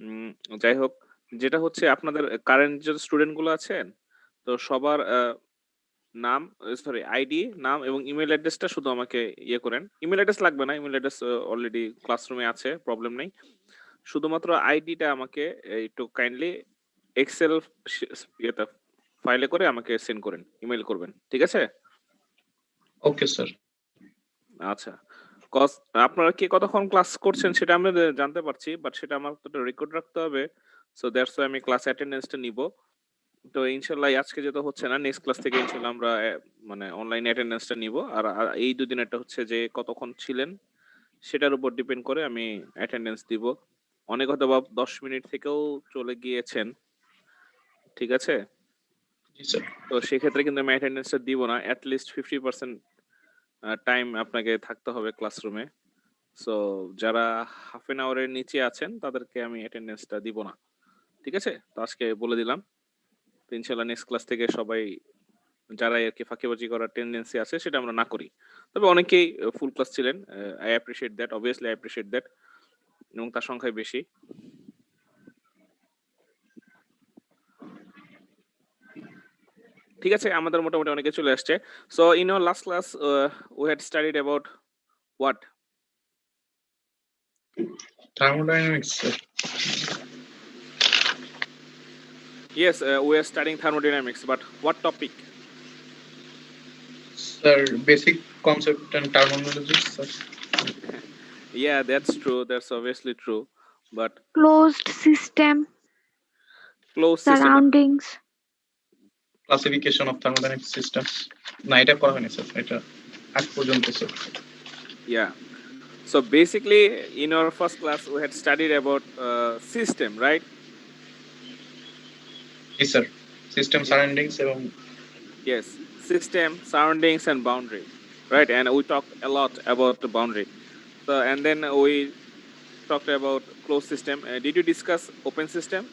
উম যাই হোক, যেটা হচ্ছে আপনাদের কারেন্ট যে স্টুডেন্ট গুলো আছেন, তো সবার নাম, সরি আইডি, নাম এবং ইমেইল অ্যাড্রেসটা শুধু আমাকে ইয়ে করেন। ইমেইল অ্যাড্রেস লাগবে না। ইমেইল অ্যাড্রেস অলরেডি ক্লাসরুমে আছে, প্রবলেম নেই। শুধুমাত্র আইডিটা আমাকে একটু কাইন্ডলি এক্সেল ইয়েতে ফাইলে করে আমাকে সেন্ড করেন, ইমেইল করবেন। ঠিক আছে? Okay sir. আচ্ছা। কজ আপনারা কে কতক্ষণ ক্লাস করছেন সেটা আমরা জানতে পারছি, বাট সেটা আমার তো রেকর্ড রাখতে হবে। সো দ্যাটস ওয়াই আমি ক্লাস অ্যাটেন্ডেন্সটা নিব। তো ইনশাল্লাহ আজকে যেটা হচ্ছে না, নেক্সট ক্লাস থেকে ইনশাল্লাহ আমরা মানে অনলাইন অ্যাটেন্ডেন্সটা নিব। আর এই দুদিনেরটা হচ্ছে যে কতক্ষণ ছিলেন সেটার উপর ডিপেন্ড করে আমি অ্যাটেন্ডেন্স দিব। অনেক হয়তো বা 10 মিনিট থেকেও চলে গিয়েছেন। ঠিক আছে? জি স্যার। তো সেক্ষেত্রে কিন্তু আমি অ্যাটেন্ডেন্সটা দিব না। অ্যাট লিস্ট 50% টাইম আপনাকে থাকতে হবে ক্লাসরুমে। সো যারা হাফ এন আওয়ারের নিচে আছেন তাদেরকে আমি অ্যাটেন্ডেন্সটা দিব না। ঠিক আছে? তো আজকে বলে দিলাম। তো ইনশাল্লাহ নেক্সট ক্লাস থেকে সবাই যারা আর কি ফাঁকিবাজি করার টেন্ডেন্সি আছে সেটা আমরা না করি। তবে অনেকেই ফুল ক্লাস ছিলেন। I appreciate that, obviously I appreciate that, এবং তার সংখ্যাই বেশি। ঠিক আছে, আমাদের মোটামুটি অনেকে চলে আসছে। So in our last class we had studied about what? Thermodynamics sir. Yes, we are studying thermodynamics, but what topic? Sir basic concept and terminology sir. Yeah, that's true. That's obviously true. But Closed system, closed system. surroundings. Classification of thermodynamic systems. না এটা করা হয়নি sir, এটা আজ পর্যন্ত sir. Yeah. So basically, in our first class, we had studied about system, right? G sir, system surroundings এবং Yes, system, surroundings, and boundary, right? And we talked a lot about the boundary. So, and then we talked about closed system. Did you discuss open system?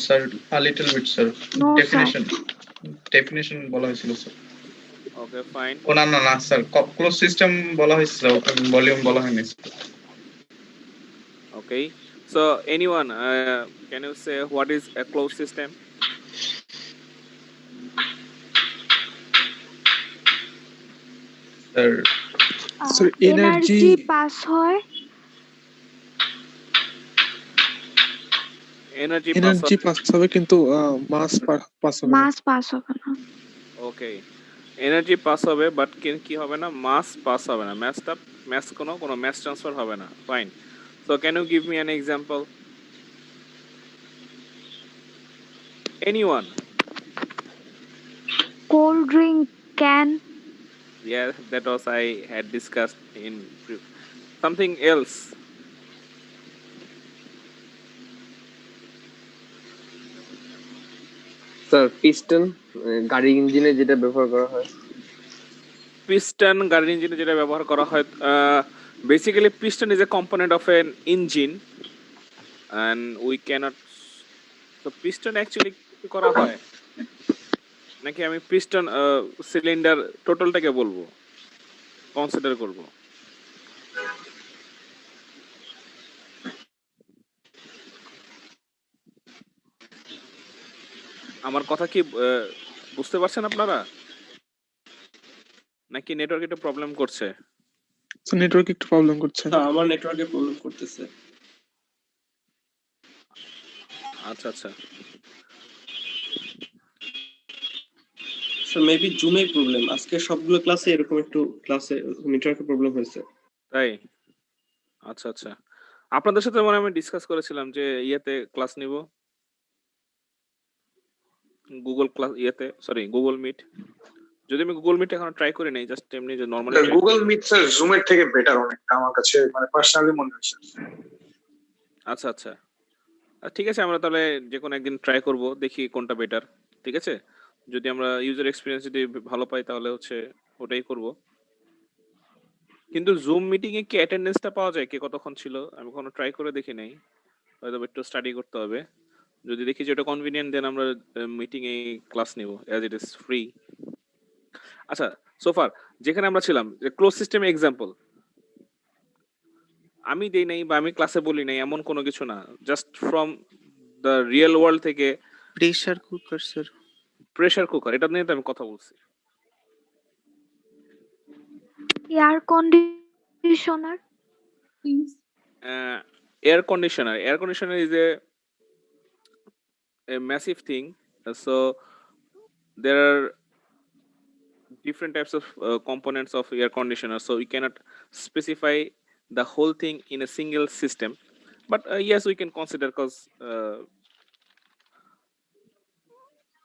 Sir a little bit sir. No, definition বলা হয়েছিল sir. Okay, fine. ও না না না sir, close system বলা হয়েছে sir, open volume বলা হয়নি sir. Okay. So, anyone, can you say what is a closed system? Sir energy pass হয়, এনার্জি পাস হবে কিন্তু মাস পাস হবে না। মাস পাস হবে না। ওকে, এনার্জি পাস হবে বাট কি হবে না? মাস পাস হবে না। ম্যাথ কোনো ম্যাথ ট্রান্সফার হবে না। Fine. So can you give me an example? Anyone? Cold drink can. Yeah, that was I had discussed in something else. Sir piston গাড়ির ইঞ্জিনে যেটা ব্যবহার করা হয়। Piston গাড়ির ইঞ্জিনে যেটা ব্যবহার করা হয়, basically piston is a component of an engine and we cannot, so piston actually কি করা হয়, নাকি আমি পিস্টন সিলিন্ডার টোটালটাকে বলবো, কনসিডার করব? আমার কথা কি বুঝতে পারছেন আপনারা, নাকি নেটওয়ার্ক একটু প্রবলেম করছে? নেটওয়ার্ক একটু প্রবলেম করছে। আমার নেটওয়ার্কে প্রবলেম করতেছে। আচ্ছা আচ্ছা, সো মেবি জুমের প্রবলেম। আজকে সবগুলো ক্লাসে এরকম একটু ক্লাসে নেটওয়ার্কের প্রবলেম হয়েছে। তাই? আচ্ছা আচ্ছা, আপনাদের সাথে মনে আমি ডিসকাস করেছিলাম যে ইয়েতে ক্লাস নিব, গুগল ক্লাস ইয়েতে, সরি গুগল মিট। যদি আমি গুগল মিট এখন ট্রাই করি নাই, জাস্ট এমনি যে নরমালি গুগল মিট স্যার জুমের থেকে বেটার অনেকটা আমার কাছে, মানে পার্সোনালি মনে হয়েছে। আচ্ছা আচ্ছা, ঠিক আছে, আমরা তাহলে যে কোনো একদিন ট্রাই করব, দেখি কোনটা বেটার। ঠিক আছে, যদি আমরা ইউজার এক্সপিরিয়েন্স যদি ভালো পাই তাহলে হচ্ছে ওটাই করব। কিন্তু জুম মিটিং এ কি অ্যাটেন্ডেন্সটা পাওয়া যায়, কে কতক্ষণ ছিল? আমি কোনো ট্রাই করে দেখি নাই, হয়তো একটু স্টাডি করতে হবে। যদি দেখি যে ওটা কনভিনিয়েন্ট, দেন আমরা মিটিং এ ক্লাস নিব অ্যাজ ইট ইজ ফ্রি। আচ্ছা, সোফার যেখানে আমরা ছিলাম, ক্লোজ সিস্টেম এক্সাম্পল, আমি দেই নাই বা আমি ক্লাসে বলি নাই এমন কোনো কিছু না, just from the real world থেকে। Pressure cooker sir. Pressure cooker, এটা নিয়ে তো আমি কথা বলছি। Air conditioner, Air conditioner is a massive thing. So there are different types of components of air conditioner, so we cannot specify the whole thing in a single system, but yes, we can consider, because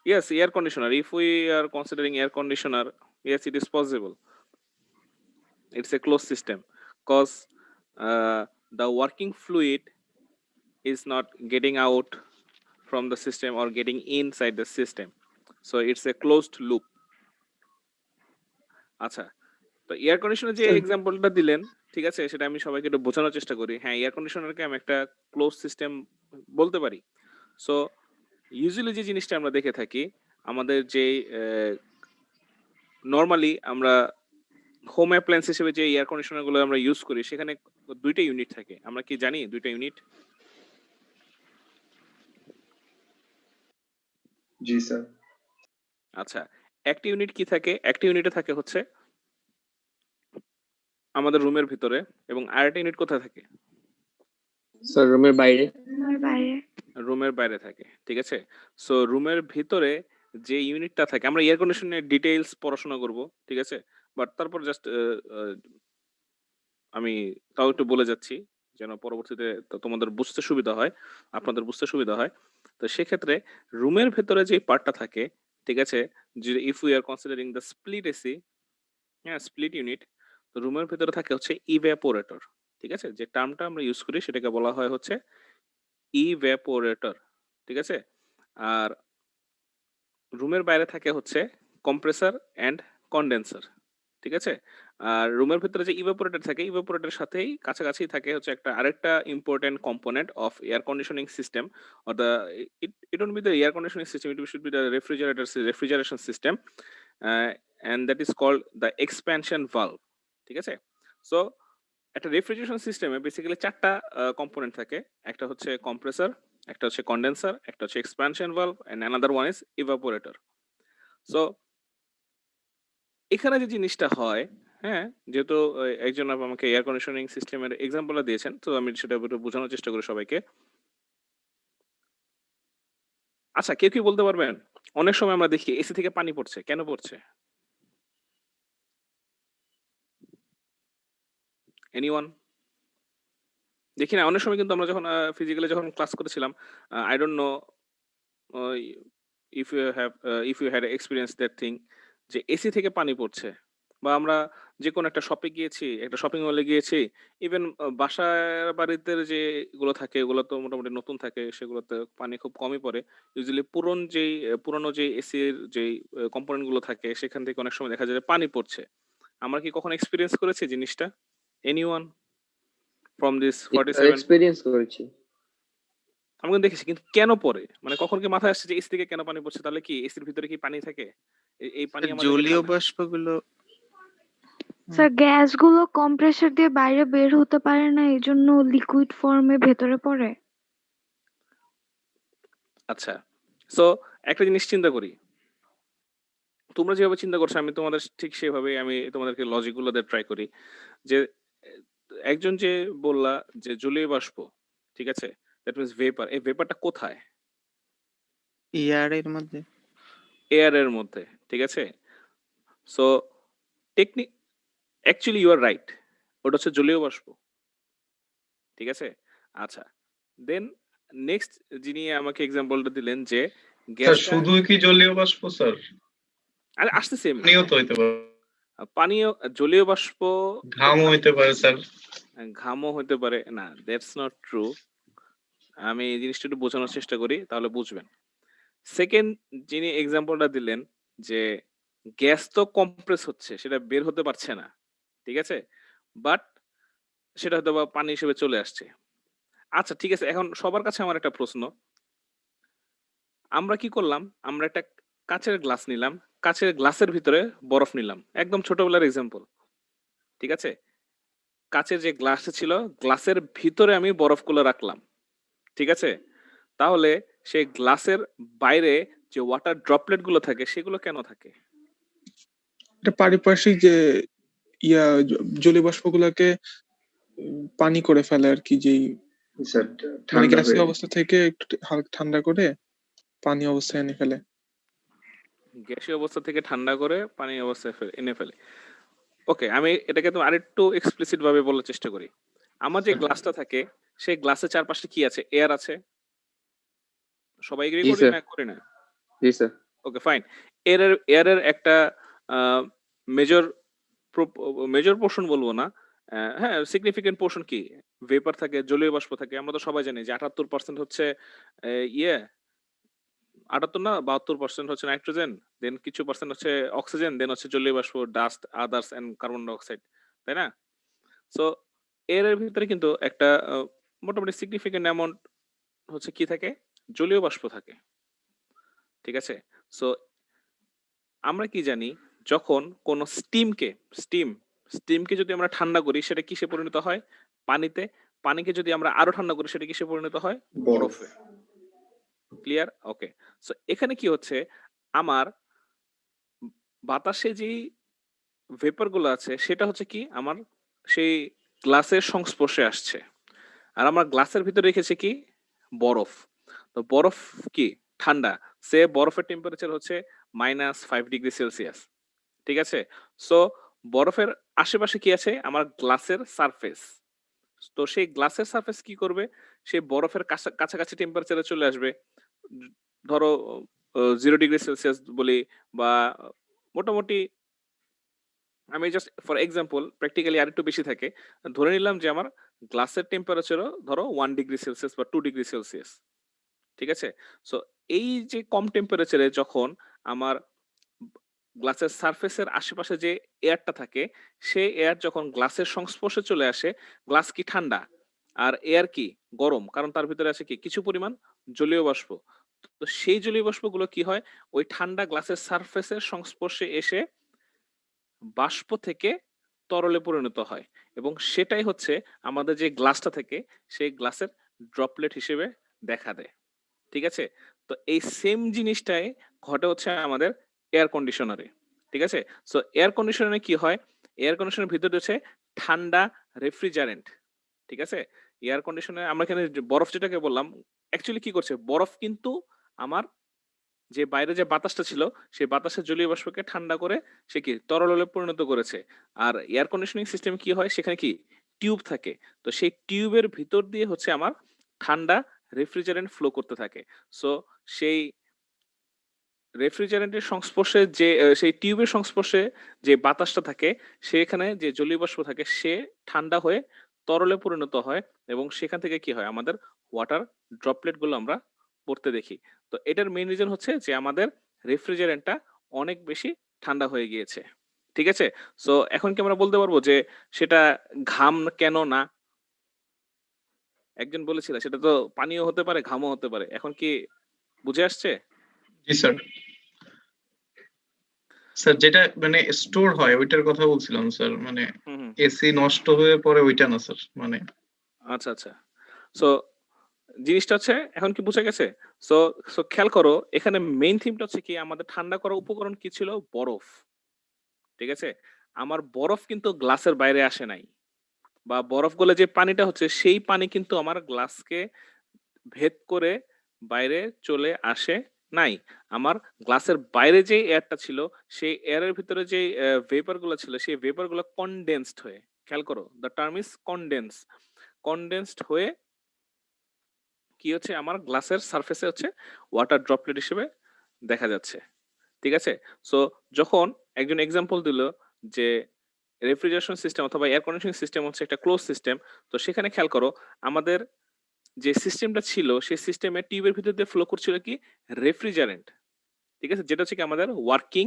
yes, air conditioner, if we are considering air conditioner, yes, it is possible. It's a closed system, because the working fluid is not getting out from the system or getting inside the system, so it's a closed loop. আচ্ছা, তো air conditioner যে এক্সাম্পলটা দিলেন, ঠিক আছে, সেটা আমি সবাইকে একটু বোঝানোর চেষ্টা করি। হ্যাঁ, এয়ার কন্ডিশনারকে আমি একটা ক্লোজ সিস্টেম বলতে পারি। সো ইউজুয়ালি যে জিনিসটা আমরা দেখে থাকি, আমাদের যে নর্মালি আমরা হোম অ্যাপ্লায়েন্স হিসেবে যে এয়ার কন্ডিশনার গুলো আমরা ইউজ করি, সেখানে দুইটা ইউনিট থাকে। আমরা কি জানি দুইটা ইউনিট? জি স্যার। আচ্ছা, একটা ইউনিট কি থাকে? একটা ইউনিটে থাকে হচ্ছে আমাদের রুমের ভিতরে, এবং আরেকটা ইউনিট কোথায় থাকে? স্যার রুমের বাইরে। আমার বাইরে। রুমের বাইরে থাকে, ঠিক আছে। সো রুমের ভিতরে যে ইউনিটটা থাকে, আমরা এয়ার কন্ডিশনের ডিটেইলস পড়াশোনা করব, ঠিক আছে, বাট তারপর জাস্ট আমি তাও একটু বলে যাচ্ছি, যেন পরবর্তীতে তোমাদের বুঝতে সুবিধা হয়, আপনাদের বুঝতে সুবিধা হয়। তো সেক্ষেত্রে রুমের ভেতরে যে পার্টটা থাকে, ঠিক আছে, যে if we are considering the split AC, হ্যাঁ, স্প্লিট ইউনিট, তো রুমের ভেতরে থাকে হচ্ছে ইভ্যাপোরেটর, ঠিক আছে। যে টার্মটা আমরা ইউজ করি সেটাকে বলা হয় হচ্ছে ইভ্যাপোরেটর, ঠিক আছে। আর রুমের বাইরে থাকে হচ্ছে কম্প্রেসর এন্ড কন্ডেন্সার, ঠিক আছে। আর রুমের ভিতরে যে ইভাপোরেটর থাকে, ইভাপোরেটরের সাথেই কাছাকাছি থাকে হচ্ছে একটা আরেকটা important component of air conditioning system, or the it won't be the air conditioning system, it should be the refrigeration system, and that is called the expansion valve, ঠিক আছে। সো একটা রেফ্রিজারেশন সিস্টেমে বেসিক্যালি চারটা component থাকে। একটা হচ্ছে compressor, একটা হচ্ছে কন্ডেন্সার, একটা হচ্ছে expansion valve, and another one is evaporator. So এখানে যে জিনিসটা হয়, হ্যাঁ, যেহেতু একজন আমাকে এয়ার কন্ডিশনিং সিস্টেমের এক্সাম্পলটা দিয়েছেন, তো আমি সেটা একটু বোঝানোর চেষ্টা করি সবাইকে। আচ্ছা, কেউ কি বলতে পারবেন, অনেক সময় আমরা দেখি এসি থেকে পানি পড়ছে, কেন পড়ছে? এনিওয়ান? দেখি না, অনেক সময় কিন্তু আমরা যখন ফিজিক্যালি যখন ক্লাস করেছিলাম, I don't know if you had experience that thing, যে এসি থেকে পানি পড়ছে, বা আমরা যে কোনো একটা শপে গিয়েছি, একটা শপিং মলে গিয়েছি, ইভেন বাসার বাড়িতে যে গুলো থাকে ওগুলো তো মোটামুটি নতুন থাকে, সেগুলোতে পানি খুব কমই পড়ে। ইউজুয়ালি পুরনো যে এসির যে কম্পোনেন্ট গুলো থাকে, সেখান থেকে অনেক সময় দেখা যায় যে পানি পড়ছে। আমরা কি কখনো এক্সপিরিয়েন্স করেছি জিনিসটা? Anyone from this 47? এক্সপেরিয়েন্স করেছি। আমি কিন্তু দেখেছি, কিন্তু কেন পড়ে, মানে কখন কি মাথায় আসছে যে এসি থেকে কেন পানি পড়ছে? তাহলে কি এসির ভিতরে কি পানি থাকে? এই পানি আমাদের জলীয় বাষ্পগুলো স্যার গ্যাসগুলো কম্প্রেসার দিয়ে বাইরে বের হতে পারে না, এই জন্য লিকুইড ফর্মে ভেতরে পড়ে। আচ্ছা, সো একটা জিনিস চিন্তা করি, তোমরা যেভাবে চিন্তা করছো আমি তোমাদের ঠিক সেভাবে আমি তোমাদেরকে লজিক গুলো দিয়ে ট্রাই করি। যে একজন যে বললা যে জলীয় বাষ্প, ঠিক আছে, দ্যাট মিন্স ভেপার, এই ভেপারটা কোথায়? এয়ারের মধ্যে। এয়ার এর মধ্যে, ঠিক আছে। So technique actually you are right, ওটা হচ্ছে জলীয় বাষ্প, ঠিক আছে। আচ্ছা, দেন নেক্সট যিনি আমাকে এক্সাম্পলটা দিলেন যে স্যার গ্যাসটা, শুধু কি জলীয় বাষ্প স্যার? আরে আসতেছে, পানিও তো হইতে পারে, পানীয় জলীয় বাষ্প, ঘামও হইতে পারে স্যার। ঘামও হতে পারে না, দ্যাটস নট ট্রু। আমি এই জিনিসটা একটু বোঝানোর চেষ্টা করি, তাহলে বুঝবেন। সেকেন্ড যিনি এক্সাম্পলটা দিলেন যে গ্যাস তো কম্প্রেস হচ্ছে, সেটা বের হতে পারছে না, ঠিক আছে, বাট সেটা হয়তো বা পানি হিসেবে চলে আসছে। আচ্ছা, ঠিক আছে, এখন সবার কাছে আমার একটা প্রশ্ন, আমরা কি করলাম, আমরা একটা কাচের গ্লাস নিলাম, কাচের গ্লাসের ভিতরে বরফ নিলাম, একদম ছোটবেলার এক্সাম্পল, ঠিক আছে। কাচের যে গ্লাসটা ছিল গ্লাসের ভিতরে আমি বরফগুলো রাখলাম, ঠিক আছে? তাহলে সেই গ্লাসের বাইরে যে ওয়াটার ড্রপলেট গুলো থাকে সেগুলো কেন থাকে? এটা পারিপার্শ্বিক যে জলীয় বাষ্পগুলোকে পানি করে ফেলে আর কি, যেই স্যার মানে ঠান্ডা গ্যাসীয় হয়ে অবস্থা থেকে একটু হালকা ঠান্ডা করে পানি অবস্থায় এনে ফেলে। গ্যাসীয় অবস্থা থেকে ঠান্ডা করে পানি অবস্থায় এনে ফেলে। ওকে, আমি এটাকে তো আরেকটু এক্সপ্লিসিট ভাবে বলার চেষ্টা করি। আমার যে গ্লাসটা থাকে সেই গ্লাসের চারপাশে কি আছে? এয়ার আছে। সবাই এগ্রি জি করি স্যার, না করি না? জি স্যার, ওকে ফাইন। এয়ারের একটা মেজর মেজর পোর্শন বলবো না, হ্যাঁ সিগনিফিকেন্ট পোর্শন কি ভেপার থাকে, জলীয় বাষ্প থাকে। আমরা তো সবাই জানি যে 78% হচ্ছে ইয়ে 78 না 72% হচ্ছে নাইট্রোজেন, দেন কিছু পার্সেন্ট হচ্ছে অক্সিজেন, দেন হচ্ছে জলীয় বাষ্প, dust, others and carbon dioxide, তাই না? সো এর ভিতরে কিন্তু একটা মোটামুটি সিগনিফিকেন্ট অ্যামাউন্ট হচ্ছে কি থাকে, জলীয় বাষ্প থাকে, ঠিক আছে? সো আমরা কি জানি, যখন কোন স্টিমকে যদি আমরা ঠান্ডা করি সেটা কিসে পরিণত হয়? পানিতে। পানিকে যদি আমরা আরো ঠান্ডা করি সেটা কিসে পরিণত হয়? বরফ। বরফে। ক্লিয়ার? ওকে। সো এখানে কি হচ্ছে, আমার বাতাসে যেই ভেপার গুলো আছে সেটা হচ্ছে কি আমার সেই গ্লাসের সংস্পর্শে আসছে, আর আমার গ্লাসের ভিতরে রেখেছে কি বরফ। তো বরফ কি ঠান্ডা, সে বরফের টেম্পারেচার হচ্ছে -5 ডিগ্রি সেলসিয়াস, ঠিক আছে? সো বরফের আশেপাশে কি আছে? আমার গ্লাসের সারফেস। তো সেই গ্লাসের সারফেস কি করবে? সে বরফের কাছাকাছি টেম্পারেচারে চলে আসবে। ধরো 0 ডিগ্রি সেলসিয়াস বলি, বা মোটামুটি আমি জাস্ট ফর এক্সাম্পল প্র্যাকটিক্যালি আরেকটু বেশি থাকে। ধরে নিলাম যে আমার গ্লাসের টেম্পারেচারও ধরো 1 ডিগ্রি সেলসিয়াস বা 2 ডিগ্রি সেলসিয়াস, ঠিক আছে? সো এই যে কম টেম্পারেচারে যখন আমার গ্লাসের সারফেসের আশেপাশে যে এয়ারটা থাকে, সেই এয়ার যখন গ্লাসের সংস্পর্শে চলে আসে, গ্লাস কি ঠান্ডা আর এয়ার কি গরম, কারণ তার ভিতরে আছে কি কিছু পরিমাণ জলীয় বাষ্প। তো সেই জলীয় বাষ্পগুলো কি হয়, ওই ঠান্ডা গ্লাসের সারফেসের সংস্পর্শে এসে বাষ্প থেকে তরলে পরিণত হয়, এবং সেটাই হচ্ছে আমাদের যে গ্লাসটা থেকে সেই গ্লাসের ড্রপলেট হিসেবে দেখা দেয়, ঠিক আছে? তো এই সেম জিনিসটাই ঘটে হচ্ছে আমাদের এয়ার কন্ডিশনারে, ঠিক আছে? সো এয়ার কন্ডিশনারে কি হয়, এয়ার কন্ডিশনের ভিতরে হচ্ছে ঠান্ডা রেফ্রিজারেন্ট, ঠিক আছে? এয়ার কন্ডিশনারে আমরা এখানে যে বরফ যেটাকে বললাম, অ্যাকচুয়ালি কি করছে বরফ, কিন্তু আমার যে বাইরে যে বাতাসটা ছিল সেই বাতাসের জলীয় বাষ্পকে ঠান্ডা করে সে কি তরলে পরিণত করেছে। আর এয়ার কন্ডিশনিং সিস্টেম কি হয়, সেখানে কি টিউব থাকে। তো সেই টিউবের ভিতর দিয়ে হচ্ছে আমার ঠান্ডা রেফ্রিজারেন্ট ফ্লো করতে থাকে। সো সেই রেফ্রিজারেন্টের সংস্পর্শে যে সেই টিউবের সংস্পর্শে যে বাতাসটা থাকে, সেখানে যে জলীয় বাষ্প থাকে সে ঠান্ডা হয়ে তরলে পরিণত হয়, এবং সেখান থেকে কি হয় আমাদের ওয়াটার ড্রপলেট গুলো আমরা পড়তে দেখি। তো এটার মেইন রিজন হচ্ছে যে আমাদের রেফ্রিজারেন্টটা অনেক বেশি ঠান্ডা হয়ে গিয়েছে, ঠিক আছে? সো এখন কি আমরা বলতে পারবো যে সেটা ঘাম কেন না? একজন বলেছিল সেটা তো পানিও হতে পারে, ঘামও হতে পারে। এখন কি বুঝে আসছে? জি স্যার। স্যার যেটা মানে স্টোর হয় ওইটার কথা বলছিলাম স্যার, মানে হুম হুম। এসি নষ্ট হয়ে পরে ওইটা না স্যার, মানে আচ্ছা আচ্ছা। সো জিনিসটা হচ্ছে এখন কি বুঝে গেছে? সো সো খেয়াল করো, এখানে মেইন থিমটা হচ্ছে কি আমাদের ঠান্ডা করার উপকরণ কি ছিল? বরফ, ঠিক আছে? আমার বরফ কিন্তু গ্লাসের বাইরে আসে নাই, বা বরফ গলে যে পানিটা হচ্ছে সেই পানি কিন্তু আমার গ্লাসকে ভেদ করে বাইরে চলে আসে নাই। আমার গ্লাসের বাইরে যে এয়ারটা ছিল সেই এয়ারের ভিতরে যে ভেপার গুলো ছিল সেই ভেপার গুলো কনডেন্সড হয়ে, খেয়াল করো দ্য টার্ম ইজ কনডেন্সড হয়ে কি হচ্ছে আমার গ্লাসের সারফেসে হচ্ছে ওয়াটার ড্রপলেট হিসেবে দেখা যাচ্ছে, ঠিক আছে? সো যখন একজন এক্সাম্পল দিল যে রেফ্রিজারেশন সিস্টেম অথবা এয়ার কন্ডিশনিং সিস্টেম হচ্ছে একটা ক্লোজ সিস্টেম, তো সেখানে খেয়াল করো আমাদের যে সিস্টেমটা ছিল সেই সিস্টেমে টিউবের ভিতর দিয়ে ফ্লো করছিল কি রেফ্রিজারেন্ট, ঠিক আছে? যেটা হচ্ছে কি আমাদের ওয়ার্কিং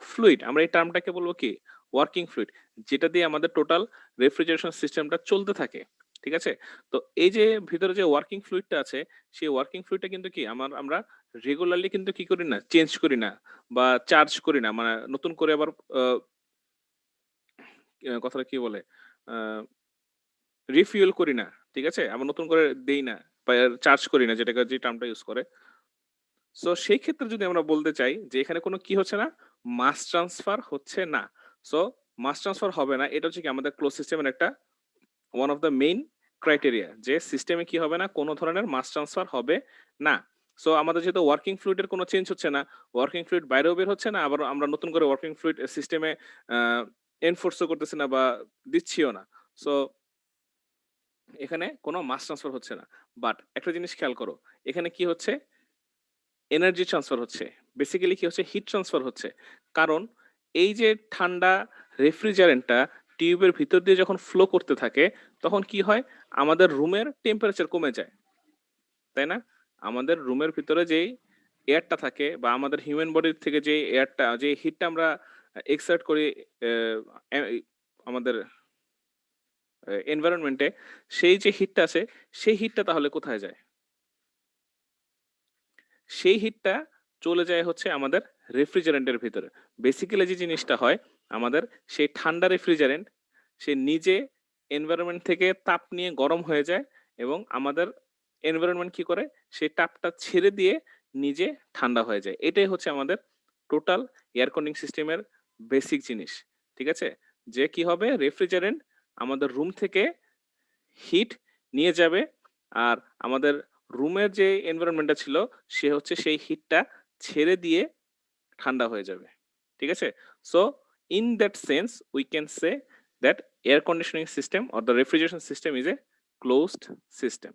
ফ্লুইড, আমরা এই টার্মটাকে বলবো কি ওয়ার্কিং ফ্লুইড, যেটা দিয়ে আমাদের টোটাল রেফ্রিজারেশন সিস্টেমটা চলতে থাকে, ঠিক আছে? তো এই যে ভিতরে যে ওয়ার্কিং ফ্লুইডটা আছে, সেই ওয়ার্কিং ফ্লুইডটা কিন্তু কি আমরা রেগুলারলি কিন্তু কি করি না, চেঞ্জ করি না বা চার্জ করি না, মানে নতুন করে আবার কথাটা কি বলে রিফিউল করি না, ঠিক আছে, আমরা নতুন করে দেই না বা চার্জ করি না, যেটাকে যে টার্মটা ইউজ করে। সো সেই ক্ষেত্রে যদি আমরা বলতে চাই যে এখানে কোনো কি হচ্ছে না, মাস ট্রান্সফার হচ্ছে না। সো মাস ট্রান্সফার হবে না, এটা হচ্ছে কি আমাদের ক্লোজ সিস্টেমের একটা one of the main criteria, যে সিস্টেমে কি হবে না, কোনো ধরনের মাস ট্রান্সফার হবে না। সো আমাদের যেহেতু ওয়ার্কিং ফ্লুইডের কোনো চেঞ্জ হচ্ছে না, ওয়ার্কিং ফ্লুইড বাইরেও বের হচ্ছে না, আবার আমরা নতুন করে ওয়ার্কিং ফ্লুইড সিস্টেমে এনফোর্সও করতেছি না বা দিচ্ছিও না। সো এখানে কোনো মাস ট্রান্সফার হচ্ছে না। বাট একটা জিনিস খেয়াল করো, এখানে কি হচ্ছে, এনার্জি ট্রান্সফার হচ্ছে, বেসিক্যালি কি হচ্ছে, হিট ট্রান্সফার হচ্ছে। কারণ এই যে ঠান্ডা রেফ্রিজারেন্টটা টিউবের ভিতর দিয়ে যখন ফ্লো করতে থাকে, তখন কি হয়, আমাদের রুমের টেম্পারেচার কমে যায়, তাই না? আমাদের রুমের ভিতরে যেই এয়ারটা থাকে বা আমাদের হিউম্যান বডির থেকে যে এয়ারটা, যে হিটটা আমরা এক্সার্ট করি আমাদের এনভায়রনমেন্টে, সেই যে হিটটা আছে, সেই হিটটা তাহলে কোথায় যায়? সেই হিটটা চলে যায় হচ্ছে আমাদের রেফ্রিজারেন্টের ভিতরে। বেসিক্যালি যে জিনিসটা হয়, আমাদের সেই ঠান্ডা রেফ্রিজারেন্ট সে নিজে এনভায়রনমেন্ট থেকে তাপ নিয়ে গরম হয়ে যায়, এবং আমাদের এনভায়রনমেন্ট কি করে, সেই তাপটা ছেড়ে দিয়ে নিজে ঠান্ডা হয়ে যায়। এটাই হচ্ছে আমাদের টোটাল এয়ার কন্ডিশনিং সিস্টেমের বেসিক জিনিস, ঠিক আছে? যে কি হবে, রেফ্রিজারেন্ট আমাদের রুম থেকে হিট নিয়ে যাবে, আর আমাদের রুমের যে এনভায়রনমেন্টটা ছিল, সে হচ্ছে সেই হিটটা ছেড়ে দিয়ে ঠান্ডা হয়ে যাবে, ঠিক আছে? So in that sense we can say that air conditioning system or the refrigeration system is a closed system.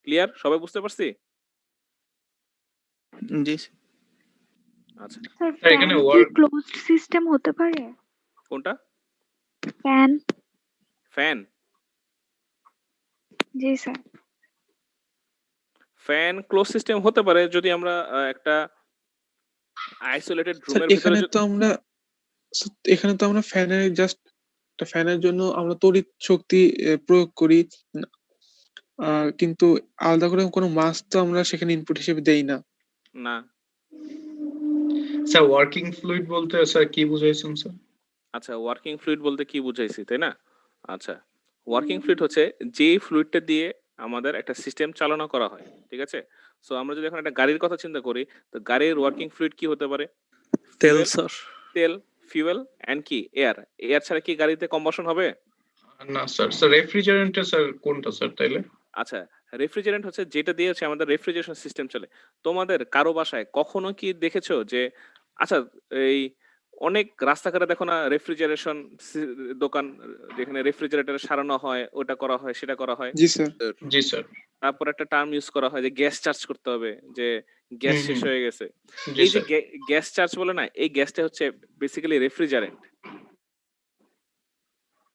Clear? সবাই বুঝতে পারছি? জি স্যার। আচ্ছা, স্যার স্যার এখানে ফ্যান কি ওয়ার্ক ক্লোজড সিস্টেম হতে পারে? কোনটা? ফ্যান? ফ্যান? জি স্যার। ফ্যান ক্লোজ সিস্টেম হতে পারে যদি আমরা একটা আইসোলেটেড স্যার রুমের ভিতরে এখানে তো আমরা ফ্যানের জাস্ট একটা ফ্যানের জন্য আমরা তড়িৎ শক্তি প্রয়োগ করি, কিন্তু আলাদা করে কোনো মাস তো আমরা সেখানে ইনপুট হিসেবে দেই না। না। স্যার ওয়ার্কিং ফ্লুইড বলতে স্যার কি বুঝাইছেন স্যার? আচ্ছা, ওয়ার্কিং ফ্লুইড বলতে কি বুঝাইছি, তাই না? আচ্ছা, ওয়ার্কিং ফ্লুইড হচ্ছে যেই ফ্লুইডটা দিয়ে আমাদের একটা সিস্টেম চালনা করা হয়, ঠিক আছে? সো আমরা যদি এখন একটা গাড়ির কথা চিন্তা করি, তো গাড়ির ওয়ার্কিং ফ্লুইড কি হতে পারে? তেল ফুয়েল, স্যার। তেল, ফিউয়েল এন্ড কি এয়ার। এয়ার ছাড়া কি গাড়িতে কম্বাসন হবে? না স্যার, স্যার রেফ্রিজারেন্টে স্যার কোনটা স্যার তাইলে? আচ্ছা, রেফ্রিজারেন্ট হচ্ছে যেটা দিয়ে হচ্ছে আমাদের রেফ্রিজারেশন সিস্টেম চলে। তোমাদের কারো বাসায় কখনো কি দেখেছো যে, আচ্ছা, এই অনেক রাস্তাঘাটে দেখো না রেফ্রিজারেশন দোকান, যেখানে রেফ্রিজারেটর সারানো হয়, ওটা করা হয়, সেটা করা হয়। জি স্যার। জি স্যার। তারপর একটা টার্ম ইউজ করা হয় যে গ্যাস চার্জ করতে হবে, যে গ্যাস হুম, শেষ হুম। হয়ে গেছে। জি এই যে স্যার। গ্যাস চার্জ বলে না, এই গ্যাসটা হচ্ছে বেসিক্যালি রেফ্রিজারেন্ট,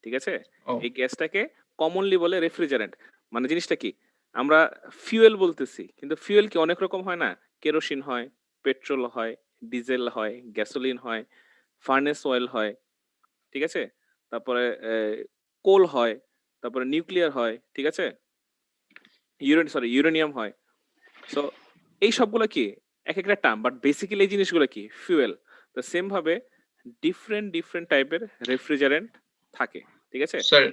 ঠিক আছে? ও এই গ্যাসটাকে কমনলি বলে রেফ্রিজারেন্ট। মানে জিনিসটা কি, আমরা ফিউয়েল বলতেছি, কিন্তু ফিউয়েল কি অনেক রকম হয় না? কেরোসিন হয়, পেট্রোল হয়, ডিজেল হয়, গ্যাসোলিন হয়, ফার্নেস অয়েল হয়, ঠিক আছে? তারপরে কোল হয়, তারপরে নিউক্লিয়ার হয়, ঠিক আছে? ইউরেনিয়াম হয়। সো এই সবগুলো কি এক একটা টার্ম, বাট বেসিক্যালি এই জিনিসগুলো কি ফিউয়েল। তো সেম ভাবে ডিফারেন্ট টাইপের রেফ্রিজারেন্ট থাকে, ঠিক আছে? স্যার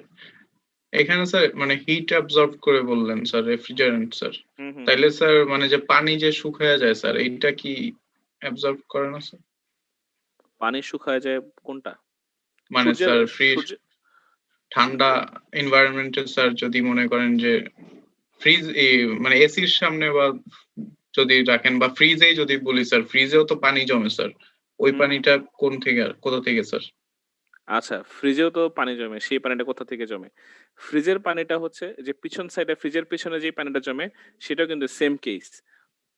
এখানে স্যার মানে হিট অ্যাবজর্ব করে বললেন স্যার রেফ্রিজারেন্ট স্যার। হুম হুম। তাইলে স্যার মানে যে পানি যে শুকায় যায় স্যার এইটা কি অ্যাবজর্ব করে না স্যার? পানি শুকায় যায় কোনটা? মানে সূর্যের স্যার ফ্রিজ সূর্য ঠান্ডা এনভায়রনমেন্টে স্যার যদি মনে করেন যে ফ্রিজ মানে এসির সামনে বা যদি রাখেন বা ফ্রিজেই যদি বলি স্যার, ফ্রিজেও তো পানি জমে স্যার। ওই হুম। পানিটা কোথা থেকে স্যার? আচ্ছা, ফ্রিজেও তো পানি জমে, সেই পানিটা কোথা থেকে জমে? ফ্রিজের পানিটা হচ্ছে যে পিছন সাইডে, ফ্রিজের পিছনে যে পানিটা জমে, সেটাও কিন্তু সেম কেস।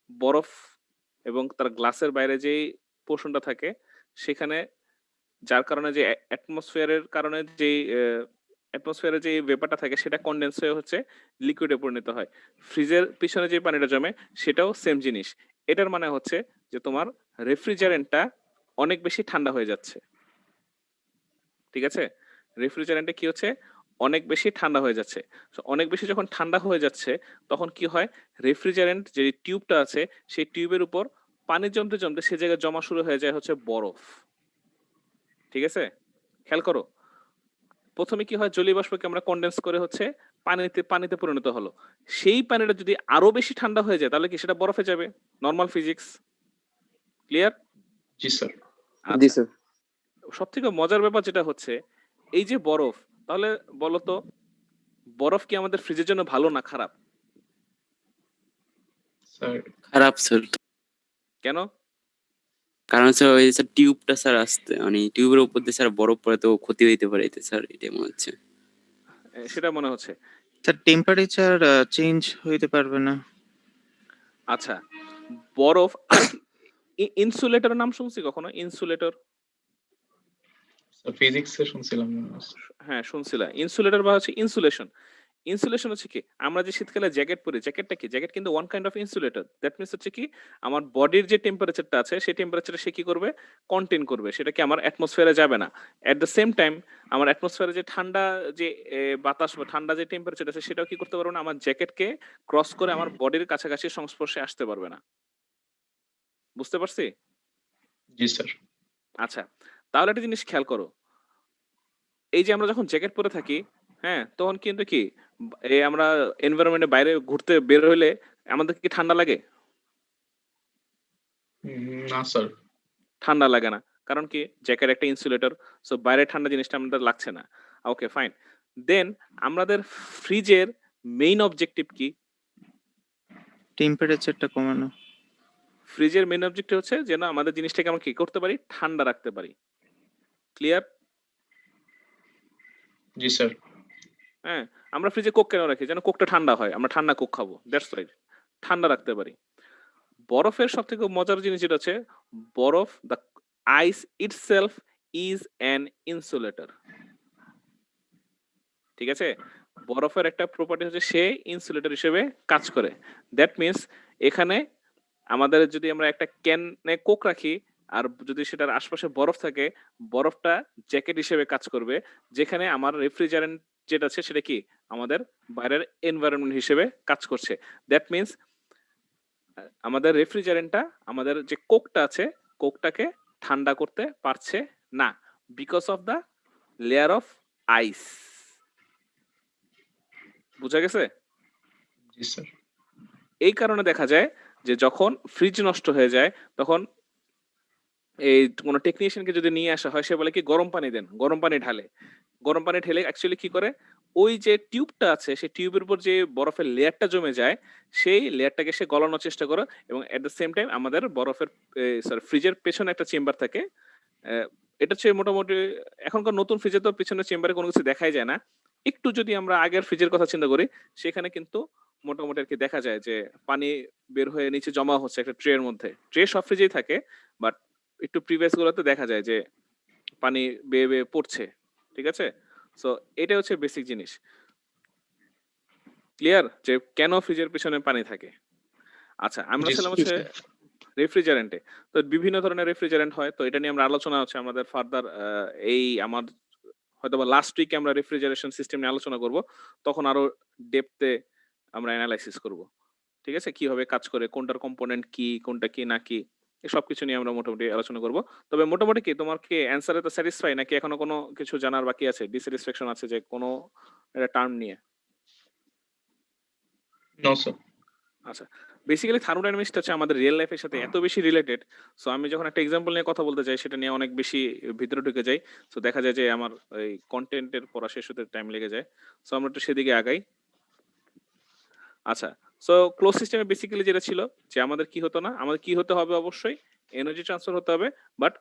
বরফ এবং তার গ্লাসের বাইরে যেই পোর্শনটা থাকে, সেখানে যার কারণে যে অ্যাটমসফিয়ারের কারণে যেই অ্যাটমসফিয়ারে যে ভেপারটা থাকে, সেটা কনডেন্স হয়ে হচ্ছে লিকুইডে পরিণত হয়। ফ্রিজের পিছনে যে পানিটা জমে, সেটাও সেম জিনিস। এটার মানে হচ্ছে যে তোমার রেফ্রিজারেন্টটা অনেক বেশি ঠান্ডা হয়ে যাচ্ছে, ঠিক আছে? রেফ্রিজারেন্টে কি হচ্ছে, অনেক বেশি ঠান্ডা হয়ে যাচ্ছে। So, অনেক বেশি যখন ঠান্ডা হয়ে যাচ্ছে, তখন কি হয়, রেফ্রিজারেন্ট যে টিউবটা আছে, সেই টিউবের উপর পানি জমতে জমতে সে জায়গায় জমা শুরু হয়ে যায় হচ্ছে বরফ, ঠিক আছে? খেয়াল করো, প্রথমে কি হয়, জলীয় বাষ্পকে আমরা কনডেন্স করে হচ্ছে পানিতে পরিণত হলো। সেই পানিটা যদি আরো বেশি ঠান্ডা হয়ে যায় তাহলে কি সেটা বরফে যাবে? Normal physics. ক্লিয়ার? জি স্যার। জি আচ্ছা, স্যার। সবথেকে মজার ব্যাপার যেটা হচ্ছে, এই যে বরফ, তাহলে বলো তো বরফ কি আমাদের ফ্রিজের জন্য ভালো না খারাপ? স্যার খারাপ স্যার, কেন? কারণ স্যার ওই স্যার টিউবটা স্যার আসতে মানে টিউবের উপর দিয়ে স্যার বরফ পড়ে তো ক্ষতি হইতে পারে এতে স্যার, এটাই মনে হচ্ছে। সেটা মনে হচ্ছে। স্যার টেম্পারেচার চেঞ্জ হইতে পারবে না। আচ্ছা, বরফ আর ইনসুলেটরের নাম শুনছি কখনো? ইনসুলেটর? ফিজিক্সে শুনছিলাম মনে হয়। হ্যাঁ, শুনছিলাম। ইনসুলেটর বা হচ্ছে ইনসুলেশন। ইনসুলেশন হচ্ছে কি, আমরা যে শীতকালে জ্যাকেট পরি, জ্যাকেটটা কি? জ্যাকেট কিন্তু one kind of insulator. That means হচ্ছে কি, আমার বডির যে টেম্পারেচারটা আছে সেই টেম্পারেচারটা সে কি করবে? কন্টেইন করবে। সেটা কি আমার অ্যাটমসফিয়ারে যাবে না। এট দ্য সেম টাইম আমার অ্যাটমসফিয়ারে যে ঠান্ডা যে বাতাস বা ঠান্ডা যে টেম্পারেচার আছে সেটাও কি করতে পারবে না, আমার জ্যাকেটকে ক্রস করে আমার বডির কাছাকাছি সংস্পর্শে আসতে পারবে না। বুঝতে পারছি? জি স্যার। আচ্ছা, তাহলে একটা জিনিস খেয়াল করো। এই যে আমরা যখন জ্যাকেট পরে থাকি, হ্যাঁ, তখন কিন্তু কি এই আমরা এনভায়রনমেন্টের বাইরে ঘুরতে বের হইলে আমাদের কি ঠান্ডা লাগে? না স্যার। ঠান্ডা লাগে না। কারণ কি? জ্যাকেট একটা ইনসুলেটর। সো বাইরে ঠান্ডা জিনিসটা আমাদের লাগছে না। ওকে, ফাইন। দেন আমাদের ফ্রিজের মেইন অবজেক্টিভ কি? টেম্পারেচারটা কমানো। ফ্রিজের মেইন অবজেক্টিভ হচ্ছে যেন আমাদের জিনিসটাকে আমরা কি করতে পারি? ঠান্ডা রাখতে পারি। ক্লিয়ার? জি স্যার। হ্যাঁ, আমরা ফ্রিজে কোক কেন রাখি? যেন কোকটা ঠান্ডা হয়। আমরা ঠান্ডা কোক খাবো। That's right. ঠান্ডা রাখতে পারি। বরফের সবথেকে মজার জিনিস যেটা হচ্ছে, বরফ, the ice itself is an insulator. ঠিক আছে? বরফের একটা প্রপার্টি হচ্ছে সে ইনসুলেটর হিসেবে কাজ করে। দ্যাট মিনস এখানে আমাদের যদি আমরা একটা ক্যানে কোক রাখি আর যদি সেটার আশপাশে বরফ থাকে, বরফটা জ্যাকেট হিসেবে কাজ করবে। যেখানে আমার রেফ্রিজারেন্ট যেটা আছে সেটা কি? আমাদের বাইরের এনভায়রনমেন্ট হিসেবে কাজ করছে। দ্যাট মিনস আমাদের রেফ্রিজারেন্টটা আমাদের যে কোকটা আছে, কোকটাকে ঠান্ডা করতে পারছে না, because of the layer of ice. বুঝা গেছে? জি স্যার। এই কারণে দেখা যায় যে যখন ফ্রিজ নষ্ট হয়ে যায় তখন এই কোনো টেকনিশিয়ানকে যদি নিয়ে আসা হয়, সে বলে কি গরম পানি দেন, গরম পানি ঢালে। গরম পানি ঢেলে অ্যাকচুয়ালি কি করে, ওই যে টিউবটা আছে সেই টিউবের উপর যে বরফের লেয়ারটা জমে যায় সেই লেয়ারটাকে সে গলানোর চেষ্টা করে, এবং এট দ্য সেম টাইম আমাদের বরফের সরি ফ্রিজের পেছনে একটা চেম্বার থাকে। এটা হচ্ছে মোটামুটি এখনকার নতুন ফ্রিজে তো পেছনের চেম্বারে কোনো কিছু দেখাই যায় না। একটু যদি আমরা আগের ফ্রিজের কথা চিন্তা করি, সেখানে কিন্তু মোটামুটি আর কি দেখা যায় যে পানি বের হয়ে নিচে জমা হচ্ছে একটা ট্রের মধ্যে। ট্রে সব ফ্রিজেই থাকে, বাট একটু প্রিভিয়াস গুলোতে দেখা যায় যে পানি বেয়ে বেয়ে পড়ছে। ঠিক আছে? সো এটা হচ্ছে বেসিক জিনিস। ক্লিয়ার যে কেন ফ্রিজের পিছনে পানি থাকে? আচ্ছা, আমরা জি ছিলাম স্যার। হচ্ছে রেফ্রিজারেন্টে। তো বিভিন্ন ধরনের রেফ্রিজারেন্ট হয়। তো এটা নিয়ে আমরা আলোচনা হচ্ছে আমাদের ফার্দার এই আমার হয়তোবা লাস্ট উইকে আমরা রেফ্রিজারেশন সিস্টেম নিয়ে আলোচনা করব। তখন আরো ডেপথে আমরা এনালাইসিস করব। ঠিক আছে? কিভাবে কাজ করে, কোনটার কম্পোনেন্ট কি, কোনটা কি না কি, এই সবকিছু নিয়ে আমরা মোটামুটি আলোচনা করব। তবে মোটামুটি কি তোমার কি অ্যানসারে তো স্যাটিসফাই, নাকি এখনো কোনো কিছু জানার বাকি আছে? ডিস্যাটিসফ্যাকশন আছে যে কোনো একটা টার্ম নিয়ে? No sir. আচ্ছা, বেসিক্যালি থার্মোডাইনামিক্সটা হচ্ছে আমাদের রিয়েল লাইফের সাথে এত বেশি রিলেটেড। সো আমি যখন একটা এক্সাম্পল নিয়ে কথা বলতে যাই সেটা নিয়ে অনেক বেশি ভিতরে ঢুকে যাই। সো দেখা যায় যে আমার এই কন্টেন্টের পড়া শেষ হতে টাইম লেগে যায়। সো আমরা একটু সেদিকে আগাই। আচ্ছা, সো ক্লোজ সিস্টেমে বেসিক্যালি যেটা ছিল যে আমাদের কি হতো না, আমাদের কি হতে হবে, অবশ্যই এনার্জি ট্রান্সফার হতে হবে, বাট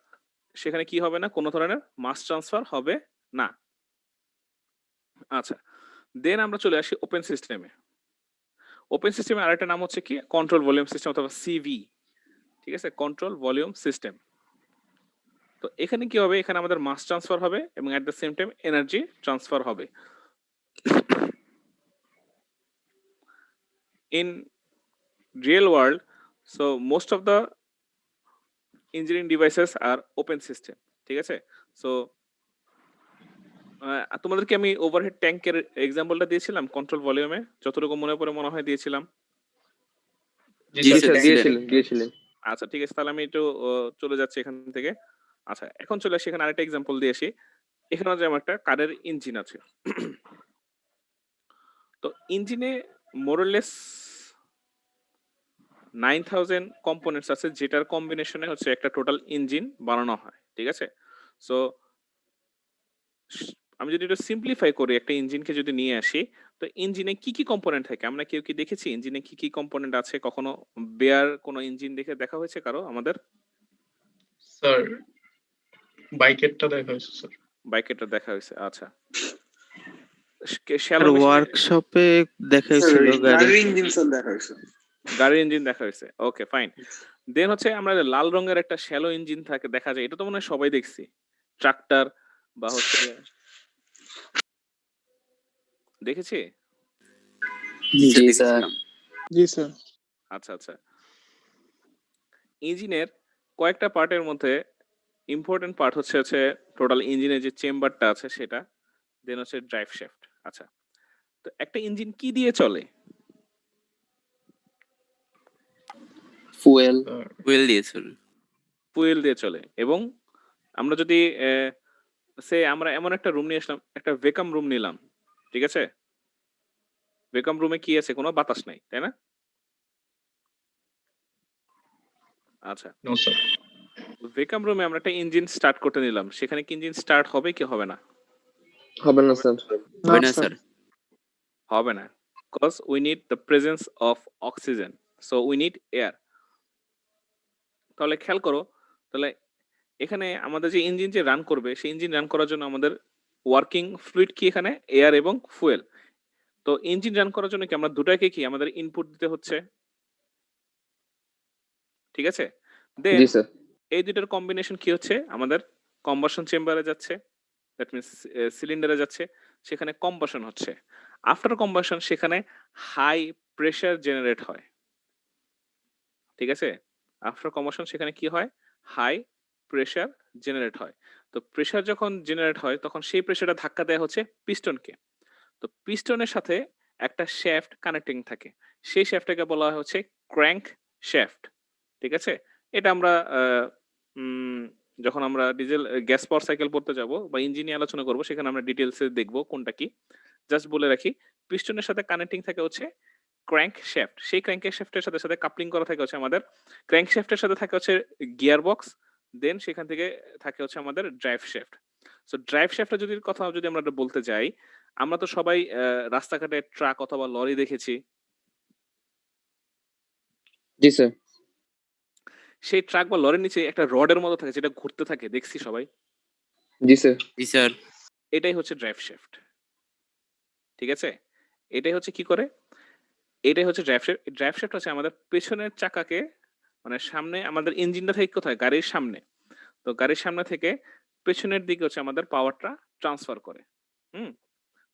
সেখানে কি হবে না, কোনো ধরনের মাস ট্রান্সফার হবে না। আচ্ছা, দেন আমরা চলে আসি ওপেন সিস্টেমে। ওপেন সিস্টেমে আরেকটা নাম হচ্ছে কি কন্ট্রোল ভলিউম সিস্টেম অথবা সিভি। ঠিক আছে? Control volume system. তো এখানে কি হবে, এখানে আমাদের মাস ট্রান্সফার হবে এবং at the same time energy transfer হবে। In real world, so most of the engineering devices are open system. ঠিক আছে? সো তোমাদেরকে আমি ওভারহেড ট্যাঙ্কের এক্সাম্পলটা দিয়েছিলাম কন্ট্রোল ভলিউমে, যতটুকু মনে পড়ে মনে হয় দিয়েছিলাম। জি জি জি স্যার। স্যার, স্যার, দিয়েছিলেন। আচ্ছা, ঠিক আছে, তাহলে আমি একটু চলে যাচ্ছি এখান থেকে। আচ্ছা, এখন চলে আসি এখানে আরেকটা এক্সাম্পল দিয়ে আসি। এখানে যেমন একটা কারের ইঞ্জিন আছে। তো ইঞ্জিনে মোরলেস 9000 কম্পোনেন্টস আছে, যেটার কম্বিনেশনে হচ্ছে একটা টোটাল ইঞ্জিন বানানো হয়। ঠিক আছে? সো আমি যদি এটা সিম্পলিফাই করি, একটা ইঞ্জিনকে যদি নিয়ে আসি, তো ইঞ্জিনে কি কি কম্পোনেন্ট থাকে? আমরা কেউ কি দেখেছি ইঞ্জিনে কি কি কম্পোনেন্ট আছে? কখনো বেয়ার কোনো ইঞ্জিন দেখে দেখা হয়েছে কারো আমাদের? স্যার বাইকেরটা দেখা হয়েছে স্যার। বাইকেরটা দেখা হয়েছে। আচ্ছা। আর শ্যালো মেশিনে ওয়ার্কশপে দেখা হয়েছিল গাড়ি। গাড়ির ইঞ্জিন স্যার দেখা হয়েছে। গাড়ির ইঞ্জিন দেখা হয়েছে। ওকে, ফাইন। দেন হচ্ছে আমরা লাল রঙের একটা শ্যালো ইঞ্জিন থাকে দেখা যায়। এটা তো মনে হয় সবাই দেখছি। ট্রাক্টর বা হচ্ছে দেখেছি? জি স্যার জি দেখেছিলাম। জি স্যার। আচ্ছা, আচ্ছা। ইঞ্জিনের কয়েকটা পার্টের মধ্যে ইম্পোর্টেন্ট পার্ট হচ্ছে টোটাল ইঞ্জিনের যে চেম্বারটা আছে সেটা। দেন হচ্ছে ড্রাইভ শ্যাফট। আচ্ছা। তো একটা ইঞ্জিন কি দিয়ে চলে? ফুয়েল। স্যার ফুয়েল দিয়েছিল। ফুয়েল দিয়ে চলে। এবং আমরা যদি আমরা এমন একটা রুম নিয়ে আসলাম, একটা ভ্যাকুয়াম রুম নিলাম। ঠিক আছে? ভ্যাকুয়াম রুমে কি আছে? কোনো বাতাস নাই, তাই না? আচ্ছা। No sir. ভ্যাকুয়াম রুমে আমরা একটা ইঞ্জিন স্টার্ট করতে নিলাম। সেখানে কি ইঞ্জিন স্টার্ট হবে কি হবে না? হবে না স্যার। হবে না স্যার। হবে না। Because we need the presence of oxygen. So we need air. তাহলে খেয়াল করো, তাহলে এখানে আমাদের যে ইঞ্জিন যে রান করবে, সেই ইঞ্জিন রান করার জন্য আমাদের ওয়ার্কিং ফ্লুইড কি এখানে? এয়ার এবং ফুয়েল। তো ইঞ্জিন রান করার জন্য কি আমরা দুটাকে কি আমাদের ইনপুট দিতে হচ্ছে? ঠিক আছে? দেন জি স্যার। এই দুটার কম্বিনেশন কি হচ্ছে? আমাদের কম্বাশন চেম্বারে যাচ্ছে। দ্যাট মিনস সিলিন্ডারে যাচ্ছে। সেখানে কম্বাশন হচ্ছে। আফটার কম্বাশন সেখানে হাই প্রেসার জেনারেট হয়। ঠিক আছে? আফটার কম্বাশন সেখানে কি হয়? হাই প্রেসার জেনারেট হয়। তো প্রেসার যখন জেনারেট হয় তখন সেই প্রেসারটা ধাক্কা দেয়া হচ্ছে পিস্টনকে। তো পিস্টনের সাথে একটা শ্যাফট কানেক্টিং থাকে। সেই শ্যাফটটাকে বলা হয় হচ্ছে ক্র্যাঙ্ক শ্যাফট। ঠিক আছে? এটা আমরা উম যখন আমরা গ্যাস পাওয়ার সাইকেল পড়তে যাব বা ইঞ্জিন নিয়ে আলোচনা করব, সেখানে আমরা ডিটেইলসে দেখব কোনটা কি। জাস্ট বলে রাখি, পিস্টনের সাথে কানেক্টিং থাকে হচ্ছে ক্র্যাঙ্ক শ্যাফট। সেই ক্র্যাঙ্ক শ্যাফটের সাথে কাপলিং করা থাকে হচ্ছে আমাদের ক্র্যাঙ্ক শ্যাফটের সাথে থাকে হচ্ছে গিয়ার বক্স। দেন সেখান থেকে থাকে হচ্ছে আমাদের ড্রাইভ শ্যাফট। সো ড্রাইভ শ্যাফটের কথা যদি আমরা বলতে যাই, আমরা তো সবাই রাস্তাঘাটে ট্রাক অথবা লরি দেখেছি। জি স্যার। সেই ট্রাক বা লরির নিচে একটা রডের মতো থাকে যেটা ঘুরতে থাকে, দেখছি সবাই। জি স্যার। জি স্যার। এটাই হচ্ছে ড্রাইভ শ্যাফট। ঠিক আছে? এটাই হচ্ছে কি করে? এটাই হচ্ছে ড্রাইভ শ্যাফট। ড্রাইভ শ্যাফট হচ্ছে আমাদের পেছনের চাকাকে, মানে সামনে আমাদের ইঞ্জিনটা থাকে কোথায়? গাড়ির সামনে। তো গাড়ির সামনে থেকে পেছনের দিকে হচ্ছে আমাদের পাওয়ারটা ট্রান্সফার করে। হুম?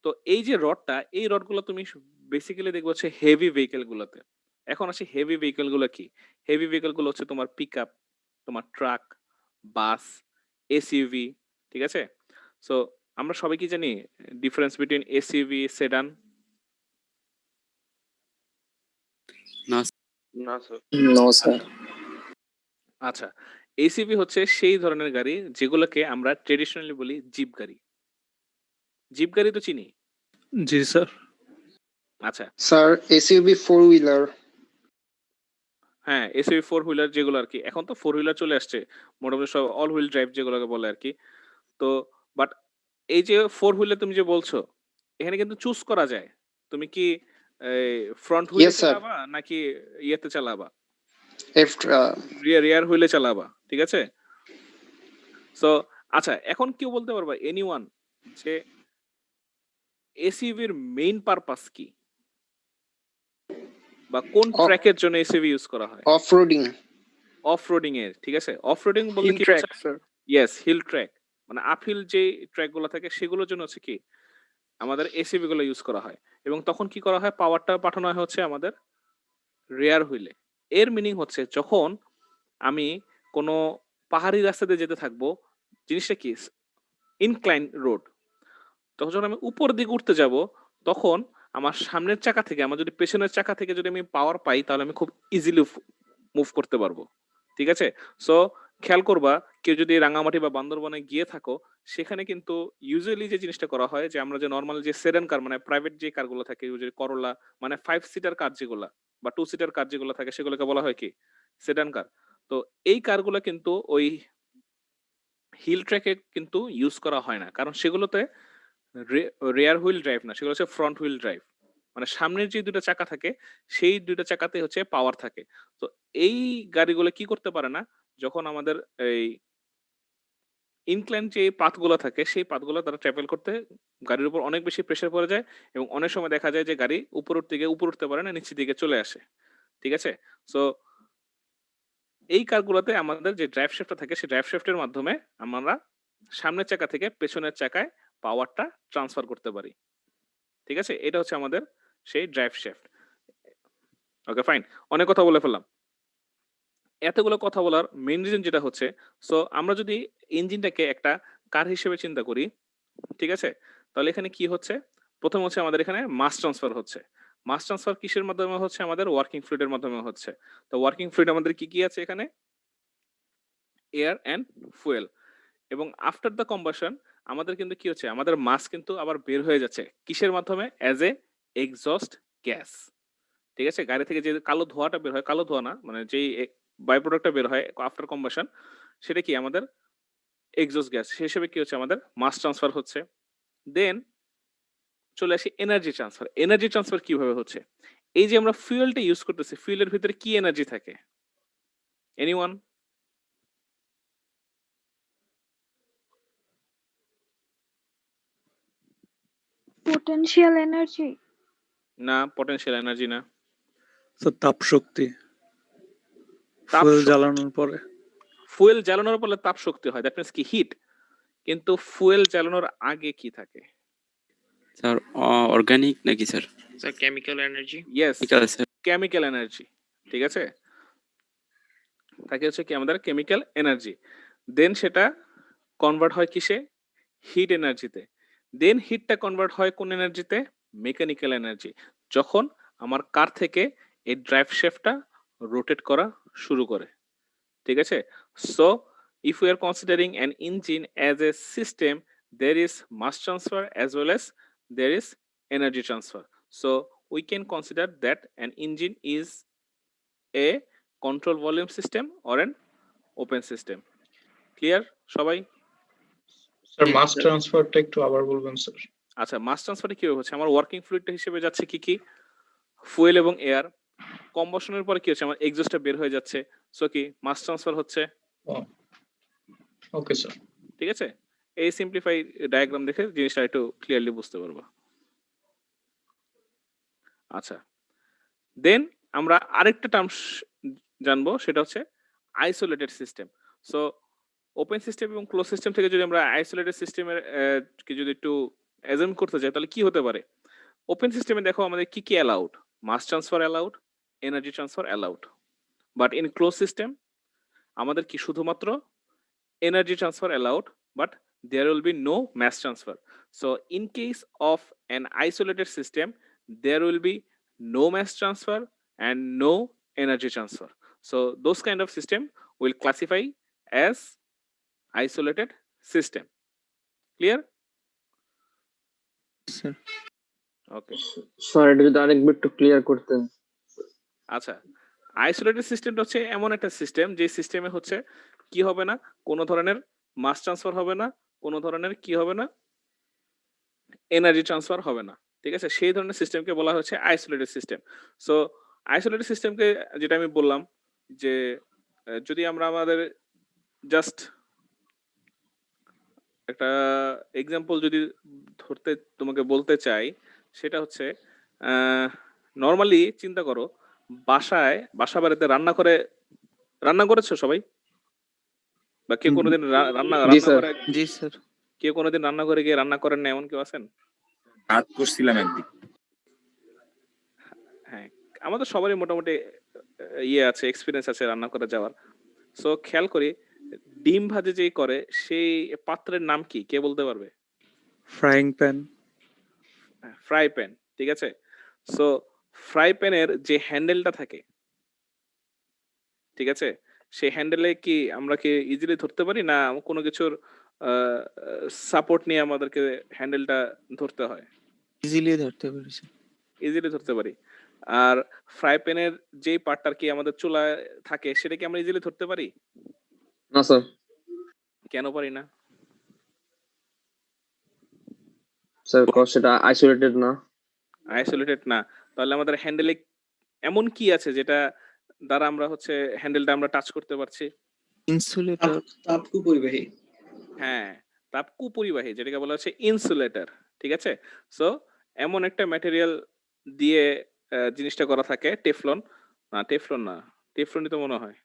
তো এই যে রডটা, এই রডগুলো তুমি বেসিক্যালি দেখবে হচ্ছে হেভি ভেহিকল গুলোতে। এখন আসি হেভি ভেহিকল গুলো কি? হেভি ভেহিকল গুলো হচ্ছে তোমার পিকআপ, তোমার ট্রাক, বাস, এসইউভি। ঠিক আছে? সো আমরা সবাই কি জানি ডিফারেন্স বিটুইন এসইউভি, সেডান? না না স্যার। No sir. আচ্ছা, এসইউভি হচ্ছে সেই ধরনের গাড়ি যেগুলোকে আমরা ট্রেডিশনালি বলি জিপ গাড়ি। জিপ গাড়ি তো চিনি। জি স্যার। আচ্ছা, স্যার এসইউভি ফোর হুইলার। হ্যাঁ, এসইউভি ফোর হুইলার যেগুলো আর কি। এখন তো ফোর হুইলার চলে আসছে। মোটামুটি সব অল হুইল ড্রাইভ যেগুলোকে বলে আর কি। তো বাট এই যে ফোর হুইলার তুমি যে বলছো, এখানে কিন্তু চুজ করা যায়। তুমি কি ফ্রন্ট হুইলে Yes, sir. চালাবা নাকি ইয়েতে চালাবা? এফ রিয়ার হুইলে চালাবা। ঠিক আছে? সো আচ্ছা, এখন কেউ বলতে পারবা এনিওয়ান যে এসইউভির মেইন পারপাস কি? বা কোন অ- ট্র্যাকের জন্য এসইউভি ইউজ করা হয়? Off roading. অফ-রোডিং এর, ঠিক আছে? অফ-রোডিং বলতে হিল কি ট্র্যাক বোঝায়? স্যার। Yes, hill track. মানে আপহিল যে ট্র্যাক গুলো থাকে সেগুলোর জন্য হচ্ছে কি আমাদের এসইউভি গুলো ইউজ করা হয়। এবং তখন কি করা হয়? পাওয়ারটা পাঠানো হয় হচ্ছে আমাদের রিয়ার হুইলে। এর মিনিং হচ্ছে যখন আমি কোনো পাহাড়ি রাস্তা দিয়ে যেতে থাকবো, জিনিসটা কি? Incline road. তখন যখন আমি উপর দিকে উঠতে যাব, তখন আমার সামনের চাকা থেকে, আমার যদি পেছনের চাকা থেকে যদি আমি পাওয়ার পাই, তাহলে আমি খুব ইজিলি মুভ করতে পারবো। ঠিক আছে? সো খেয়াল করবা কেউ যদি রাঙামাটি বা বান্দরবনে গিয়ে থাকো, সেখানে কিন্তু ইউজুয়ালি যে জিনিসটা করা হয় যে আমরা যে নর্মাল যে সেডান কার মানে প্রাইভেট যে কারগুলো থাকে ইউজুয়ালি করলা মানে 5 সিটার কার যেগুলা বা 2 সিটার কার যেগুলো থাকে সেগুলোকে বলা হয় কি সেডান কার। তো এই কারগুলো কিন্তু ওই হিল ট্র্যাকে কিন্তু ইউজ করা হয় না, কারণ সেগুলোতে রেয়ার হুইল ড্রাইভ না, সেগুলো হচ্ছে ফ্রন্ট হুইল ড্রাইভ। মানে সামনের যে দুটো চাকা থাকে সেই দুটো চাকাতে হচ্ছে পাওয়ার থাকে। তো এই গাড়িগুলো কি করতে পারে না, যখন আমাদের এই ইনক্লাইন যে পাথগুলো থাকে সেই পাথগুলো তারা ট্রাভেল করতে গাড়ির উপর অনেক বেশি প্রেসার পড়ে যায় এবং অনেক সময় দেখা যায় যে গাড়ি উপর উঠতে পারে না, নিচের দিকে চলে আসে। ঠিক আছে, সো এই কারগুলোতে আমাদের যে ড্রাইভ শ্যাফটটা থাকে সেই ড্রাইভ শ্যাফটের মাধ্যমে আমরা সামনের চাকা থেকে পেছনের চাকায় পাওয়ারটা ট্রান্সফার করতে পারি। ঠিক আছে, এটা হচ্ছে আমাদের সেই ড্রাইভ শ্যাফট। ওকে ফাইন, অনেক কথা বলে ফেললাম। এতগুলো কথা বলার মেইন রিজন যেটা হচ্ছে, সো আমরা যদি ইঞ্জিনটাকে একটা কার হিসেবে চিন্তা করি, ঠিক আছে, তাহলে এখানে কি হচ্ছে, প্রথম হচ্ছে আমাদের এখানে মাস ট্রান্সফার হচ্ছে। মাস ট্রান্সফার কিসের মাধ্যমে হচ্ছে, আমাদের ওয়ার্কিং ফ্লুইডের মাধ্যমে হচ্ছে। তো ওয়ার্কিং ফ্লুইড আমাদের কি কি আছে এখানে, এয়ার অ্যান্ড ফুয়েল। এবং আফটার দ্য কম্বাসন আমাদের কিন্তু কি হচ্ছে, আমাদের মাস কিন্তু আবার বের হয়ে যাচ্ছে কিসের মাধ্যমে, অ্যাজ এ এক্সস্ট গ্যাস। ঠিক আছে, গাড়ি থেকে যে কালো ধোঁয়াটা বের হয়, কালো ধোঁয়া না মানে যেই বাই প্রোডাক্টটা বের হয় আফটার কম্বাসন, সেটা কি আমাদের এক্সস্ট গ্যাস, সেই হিসেবে কি হচ্ছে আমাদের মাস ট্রান্সফার হচ্ছে। দেন চলে আসি এনার্জি ট্রান্সফার। এনার্জি ট্রান্সফার কিভাবে হচ্ছে, এই যে আমরা ফুয়েলটা ইউজ করতেছি, ফুয়েলের ভিতরে কি এনার্জি থাকে, এনিওয়ান? Potential energy. না, পটেনশিয়াল এনার্জি না। স্যার তাপ শক্তি, তাপ ফুয়েল শক্তি। জ্বালানোর পরে। ফুয়েল জ্বালানোর ফলে তাপ শক্তি হয়, দ্যাট মিন্স কি হিট। কিন্তু ফুয়েল জ্বালানোর আগে কি থাকে? স্যার অর্গানিক নাকি sir? Sir chemical energy. Yes, বিকাল স্যার। Chemical energy. ঠিক আছে, তাকে হচ্ছে কি আমাদের কেমিক্যাল এনার্জি। দেন সেটা কনভার্ট হয় কিসে, হিট এনার্জিতে। দেন হিটটা কনভার্ট হয় কোন এনার্জিতে, মেকানিক্যাল এনার্জি। যখন আমার কার থেকে এই ড্রাইভ শ্যাফটটা রোটেট করা শুরু করে। ঠিক আছে, so if we are considering an engine as a system, there is mass transfer as well as there is energy transfer. So we can consider that an engine is a control volume system or an open system. Clear সবাই? Sir মাস ট্রান্সফারটা একটু আবার বলবেন sir. আচ্ছা, মাস ট্রান্সফারটা কিভাবে হচ্ছে, আমার working ফ্লুইডটা হিসেবে যাচ্ছে কি কি, ফুয়েল এবং এয়ার। কম্বাসনের পরে কি হচ্ছে, আমার এক্সস্টটা বের হয়ে যাচ্ছে, সো কি মাস ট্রান্সফার হচ্ছে। Okay sir. ঠিক আছে, এই সিম্পলিফাই ডায়াগ্রাম দেখে জিনিসটা একটু ক্লিয়ারলি বুঝতে পারবো। আচ্ছা, দেন আমরা আরেকটা টার্ম জানবো, সেটা হচ্ছে isolated system. So open system এবং ক্লোজ সিস্টেম থেকে যদি আমরা আইসোলেটেড সিস্টেমের কি যদি একটু অ্যাজুম করতে চাই, তাহলে কি হতে পারে? ওপেন সিস্টেমে দেখো আমাদের কি কি allowed, mass transfer allowed, energy transfer allowed. But in close system আমাদের কি শুধুমাত্র energy transfer allowed, but there will be no mass transfer. So in case of an isolated system, there will be no mass transfer and no energy transfer. So those kind of system will classify as isolated system. Clear? Sir Okay. Sir এটা যদি আরেকবার একটু clear করতেন। আচ্ছা, isolated সিস্টেমটা হচ্ছে এমন একটা সিস্টেম যে সিস্টেমে হচ্ছে কি হবে না, কোনো ধরনের মাস ট্রান্সফার হবে না, কোনো ধরনের কি হবে না, এনার্জি ট্রান্সফার হবে না। ঠিক আছে, সেই ধরনের সিস্টেমকে বলা হচ্ছে আইসোলেটেড সিস্টেম। সো আইসোলেটেড সিস্টেমকে যেটা আমি বললাম যে যদি আমরা আমাদের জাস্ট একটা এক্সাম্পল যদি ধরতে তোমাকে বলতে চাই, সেটা হচ্ছে নর্মালি চিন্তা করো বাসা বাড়িতে রান্না করেছো সবাই, বা কেউ কোনোদিন রান্না জি রান্না স্যার। করে, জি স্যার। কেউ কোনোদিন রান্না করে গিয়ে রান্না করেন না এমন কেউ আছেন? কাজ করছিলাম একদিন। হ্যাঁ, আমাদের সবারই মোটামুটি ইয়ে আছে, এক্সপিরিয়েন্স আছে রান্না করে যাওয়ার। সো খেয়াল করি ডিম ভাজি যেই করে সেই পাত্রের নাম কি, কে বলতে পারবে? Frying pan. Fry pan. ঠিক আছে, সো ফ্রাই প্যানের যে হ্যান্ডেলটা থাকে, ঠিক আছে, সেই হ্যান্ডেলে কি আমরা কি ইজিলি ধরতে পারি, না কোনো কিছুর সাপোর্ট নিয়ে আমাদেরকে হ্যান্ডেলটা ধরতে হয়? ইজিলি ধরতে পারি স্যার। ইজিলি ধরতে পারি। আর ফ্রাই প্যানের যেই পার্টটা কি আমাদের চুলায় থাকে সেটা কি আমরা ইজিলি ধরতে পারি? না স্যার। কেন পারি না? স্যার কজ সেটা আইসোলেটেড না। আইসোলেটেড না। তাহলে আমাদের হ্যান্ডেলে এমন কি আছে যেটা দ্বারা আমরা হচ্ছে হ্যান্ডেলটা আমরা টাচ করতে পারছি? ইনসুলেটর। তাপ কুপরিবাহী। হ্যাঁ, তাপ কুপরিবাহী, যেটাকে বলা হচ্ছে ইনসুলেটর। ঠিক আছে? সো এমন একটা ম্যাটেরিয়াল দিয়ে জিনিসটা করা থাকে, টেফলন। না, টেফলন না। টেফলনই তো মনে হয়।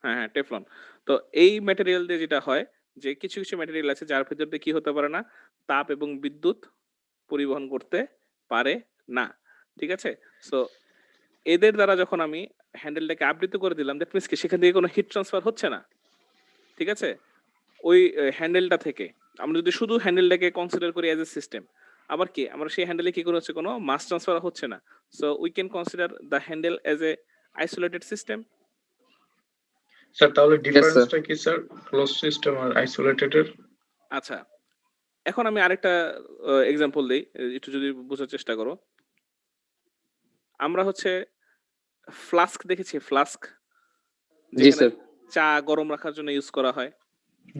হ্যাঁ, হ্যাঁ, টেফলন। তো এই ম্যাটেরিয়াল দিয়ে যেটা হয় যে কিছু, কিছু ম্যাটেরিয়াল আছে যার ভেতর দিয়ে কি হতে পারে না? তাপ এবং বিদ্যুৎ পরিবহন করতে পারে না। ঠিক আছে? সো এদের দ্বারা যখন আমি হ্যান্ডেলটাকে আবৃত করে দিলাম, দ্যাট মিনস কি সেখান থেকে কোনো হিট ট্রান্সফার হচ্ছে না। ঠিক আছে? ওই হ্যান্ডেলটা থেকে আমরা যদি শুধু হ্যান্ডেলটাকে কনসিডার করি অ্যাজ এ সিস্টেম, আবার কি আমরা সেই হ্যান্ডেলে কি করে হচ্ছে কোনো মাস ট্রান্সফার হচ্ছে না। So we can consider the handle as a isolated system. Sir তাহলে ডিফারেন্সটা কি স্যার ক্লোজ সিস্টেম আর আইসোলেটেড এর? আচ্ছা, এখন আমি আরেকটা এক্সাম্পল দেই, একটু যদি বোঝার চেষ্টা করো। আমরা হচ্ছে ফ্লাস্ক দেখেছি, ফ্লাস্ক জি যেখানে স্যার। চা গরম রাখার জন্য ইউজ করা হয়।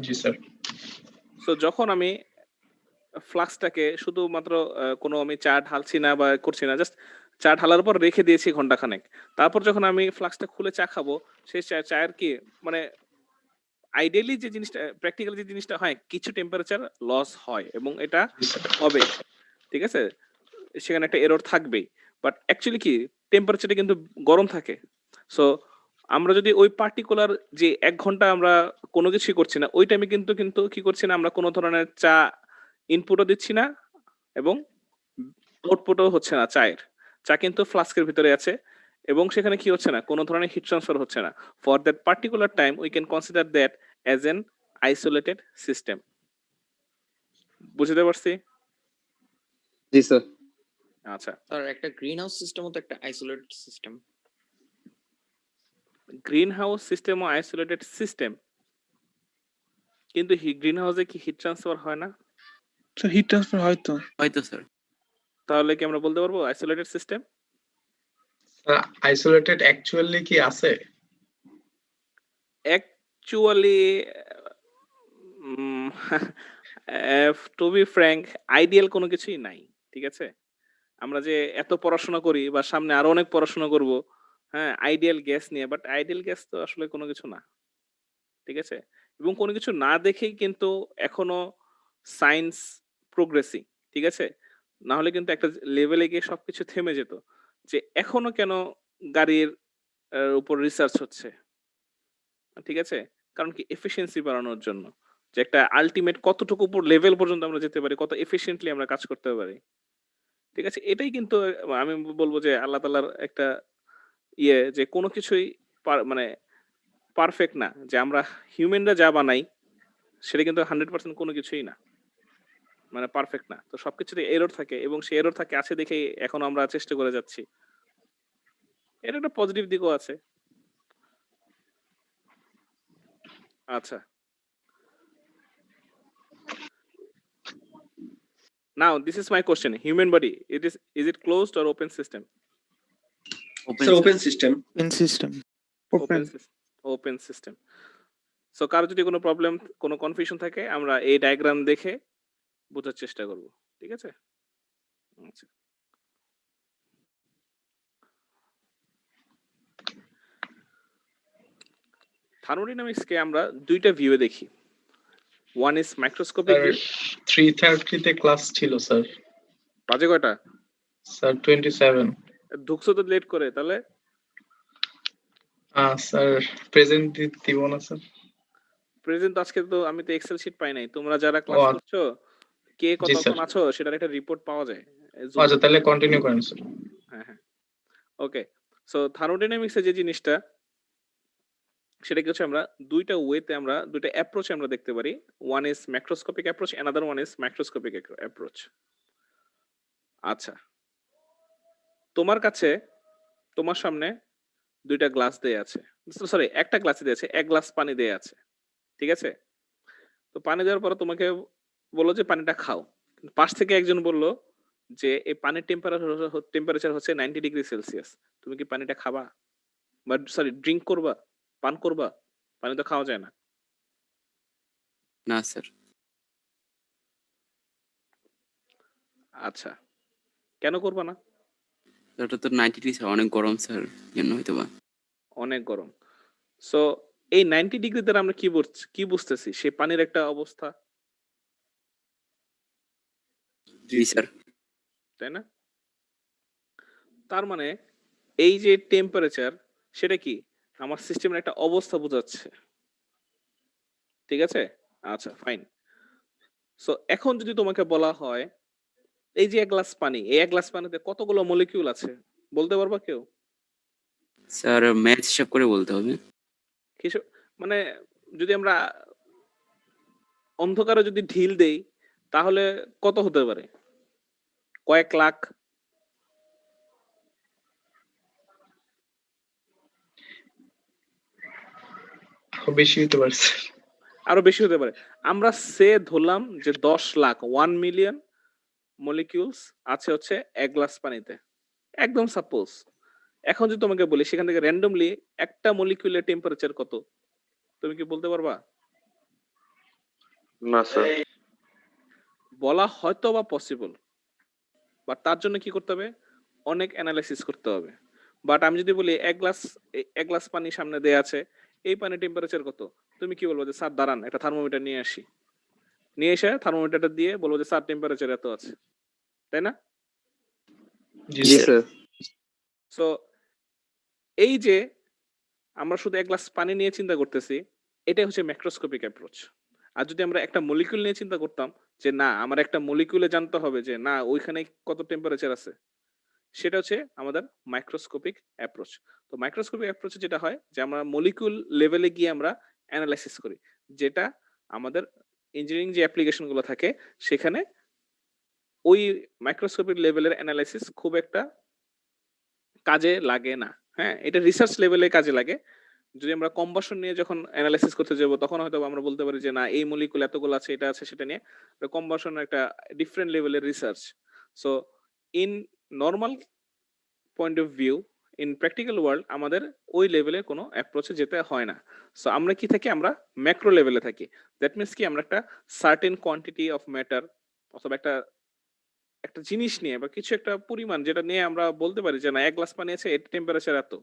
জি স্যার। সো যখন আমি ফ্লাস্কটাকে শুধুমাত্র কোনো আমি চা ঢালছি না বা করছি না, জাস্ট চা ঢালার পর রেখে দিয়েছি ঘন্টাখানেক। তারপর যখন আমি ফ্লাস্কটা খুলে চা খাবো, সেই চায়ের কি মানে আইডিয়ালি যে জিনিসটা, প্র্যাকটিক্যালি যে জিনিসটা হয়, কিছু টেম্পারেচার লস হয় এবং এটা হবে। ঠিক আছে? সেখানে একটা এরর থাকবেই। বাট অ্যাকচুয়ালি কি টেম্পারেচারটা কিন্তু গরম থাকে। সো আমরা যদি ওই পার্টিকুলার যে ১ ঘন্টা আমরা কোনো কিছুই করছি না, ওই টাইমে কিন্তু কিন্তু কি করছি না, আমরা কোনো ধরনের চা ইনপুটও দিচ্ছি না এবং আউটপুটও হচ্ছে না চায়ের। চা কিন্তু ফ্লাস্কের ভিতরে আছে এবং সেখানে কি হচ্ছে না, কোনো ধরনের হিট ট্রান্সফার হচ্ছে না। For that particular time we can consider that as an isolated system. বুঝতে পারছি? জি স্যার। আচ্ছা, স্যার একটা গ্রিন হাউস সিস্টেমও তো একটা isolated system. Green house system ও আইসোলেটেড সিস্টেম, কিন্তু গ্রিন হাউসে কি হিট ট্রান্সফার হয় না? স্যার হিট ট্রান্সফার হয়তো। হয়তো স্যার। তাহলে কি আমরা বলতে পারবো আইসোলেটেড সিস্টেম? আইসোলেটেড অ্যাকচুয়ালি কি আছে? Actually to be frank, ideal কোনো কিছুই নাই। ঠিক আছে? আমরা যে এত পড়াশোনা করি বা সামনে আরো অনেক পড়াশোনা করব, হ্যাঁ, আইডিয়াল গ্যাস নিয়ে, বাট আইডিয়াল গ্যাস তো আসলে কোনো কিছু না। ঠিক আছে? এবং কোনো কিছু না দেখেই কিন্তু এখনো সায়েন্স প্রোগ্রেসিং। ঠিক আছে? না হলে কিন্তু একটা লেভেলে গিয়ে সবকিছু থেমে যেত। যে এখনো কেন গাড়ির উপর রিসার্চ হচ্ছে। ঠিক আছে? কারণ কি এফিশিয়েন্সি বাড়ানোর জন্য। যে একটা আল্টিমেট কতটুকু লেভেল পর্যন্ত আমরা যেতে পারি, কত এফিশিয়েন্টলি আমরা কাজ করতে পারি। ঠিক আছে? এটাই কিন্তু আমি বলব যে আল্লাহ তাআলার একটা যে কোনো কিছুই মানে পারফেক্ট না। যে আমরা হিউম্যানরা যা বানাই সেটা কিন্তু 100% কোনো কিছুই না। মানে পারফেক্ট না। তো সবকিছুতে এরর থাকে এবং সেই এরর থাকে আছে দেখেই এখনো আমরা চেষ্টা করে যাচ্ছি। এর একটা পজিটিভ দিকও আছে। আচ্ছা। Now this is my question. Human body, is it closed or open system? Sir open system. Open system. Open. Open system. So কারো যদি কোনো প্রবলেম, কোনো কনফিউশন থাকে আমরা এই ডায়াগ্রাম দেখে বোঝার চেষ্টা করব। ঠিক আছে? আচ্ছা। থার্মোডাইনামিক্স কে আমরা দুইটা ভিউয়ে দেখি। One is microscopic view. 3:30 তে ক্লাস ছিল স্যার। বাজে কয়টা? স্যার 27। ঢুকছো তো লেট করে, তাহলে স্যার প্রেজেন্ট দিব না স্যার। প্রেজেন্ট আজকে তো আমি তো এক্সেল শিট পাই নাই। তোমরা যারা ক্লাস করছো কে কতক্ষণ আছো সেটার একটা রিপোর্ট পাওয়া যায়। আচ্ছা তাহলে কন্টিনিউ করেন স্যার। হ্যাঁ হ্যাঁ, ওকে। সো থার্মোডাইনামিক্সে যে জিনিসটা, সেটা কি হচ্ছে আমরা দুইটা ওয়েতে, আমরা দুইটা অ্যাপ্রোচে আমরা দেখতে পারি। One is macroscopic approach, another one is microscopic approach. আচ্ছা, তোমার কাছে, তোমার সামনে 2টা গ্লাস দেয়া আছে, সরি একটা গ্লাসে দেয়া আছে, 1 গ্লাস পানি দেয়া আছে, ঠিক আছে? তো পানি দেওয়ার পরে তোমাকে বললো যে পানিটা খাও। পাশ থেকে একজন বলল যে এই পানির টেম্পারেচার হচ্ছে 90 ডিগ্রি সেলসিয়াস, তুমি কি পানিটা খাবা? বা সরি ড্রিঙ্ক করবা, পান করবা? পানি তো খাওয়া যায় না। না স্যার। আচ্ছা, কেন করবা না? ওটা তো 90 ডিগ্রি স্যার, অনেক গরম স্যার, জন্য হয়তো বা। অনেক গরম। সো এই 90 ডিগ্রি দ্বারা আমরা কি বুঝতেছি? সে পানির একটা অবস্থা, জি স্যার। তাই না? তার মানে এই যে টেম্পারেচার, সেটা কি আমার সিস্টেমের একটা অবস্থা বোঝাচ্ছে, ঠিক আছে? আচ্ছা ফাইন। সো এখন যদি তোমাকে বলা হয় এই যে 1 গ্লাস পানি, এই 1 গ্লাস পানিতে কতগুলো মলিকিউল আছে বলতে পারবা কেউ? স্যার ম্যাথ হিসাব করে বলতে হবে। কিছু মানে যদি আমরা অন্ধকারে যদি ঢিল দেই তাহলে কত হতে পারে? কয়েক লাখ? বেশি হতে পারছে। আরো বেশি হতে পারে। আমরা ধরলাম যে 10 লাখ 1 মিলিয়ন মলিকিউলস আছে হচ্ছে 1 গ্লাস পানিতে, একদম সাপোজ। এখন যদি তোমাকে বলি সেখান থেকে র্যান্ডমলি একটা মলিকিউলের টেম্পারেচার কত, তুমি কি বলতে পারবা? না স্যার। বলা হয়তো বা পসিবল, বাট তার জন্য কি করতে হবে? অনেক অ্যানালাইসিস করতে হবে। বাট আমি যদি বলি 1 গ্লাস পানি সামনে দেয়া আছে, এই পানির টেম্পারেচার কত, তুমি কি বলবো? যে স্যার দাঁড়ান একটা থার্মোমিটার নিয়ে আসি, নিয়ে এসে থার্মোমিটারটা দিয়ে বলবো যে স্যার টেম্পারেচার এত আছে, তাই না? জি স্যার। সো এই যে আমরা শুধু 1 গ্লাস পানি নিয়ে চিন্তা করতেছি, এটাই হচ্ছে ম্যাক্রোস্কোপিক অ্যাপ্রোচ। আর যদি আমরা একটা মলিকিউল নিয়ে চিন্তা করতাম যে না আমার একটা মলিকিউলে জানতে হবে যে না ওইখানে কত টেম্পারেচার আছে, সেটা হচ্ছে আমাদের মাইক্রোস্কোপিক অ্যাপ্রোচ। তো মাইক্রোস্কোপিক অ্যাপ্রোচে যেটা হয় যে আমরা মলিকিউল লেভেলে গিয়ে আমরা অ্যানালাইসিস করি, যেটা আমাদের ইঞ্জিনিয়ারিং যে অ্যাপ্লিকেশন গুলো থাকে সেখানে ওই মাইক্রোস্কোপিক লেভেলের অ্যানালাইসিস খুব একটা কাজে লাগে না। হ্যাঁ, এটা রিসার্চ লেভেলে কাজে লাগে। যদি আমরা কম্বাসন নিয়ে যখন অ্যানালাইসিস করতে যাব তখন হয়তো আমরা বলতে পারি যে না এই মলিকিউল এতগুলো আছে, এটা আছে, সেটা নিয়ে কম্বাসন একটা ডিফারেন্ট লেভেলের research. So in normal point of view, in practical world আমাদের ওই লেভেলে কোনো অ্যাপ্রোচে যেতে হয় না। সো আমরা কি থাকি? আমরা ম্যাক্রো লেভেলে থাকি। দ্যাট মিনস কি আমরা একটা সার্টেন কোয়ান্টিটি অফ ম্যাটার অথবা একটা একটা জিনিস নিয়ে বা কিছু একটা পরিমাণ যেটা নিয়ে আমরা বলতে পারি যে না 1 গ্লাস পানি আছে, এর টেম্পারেচার এত,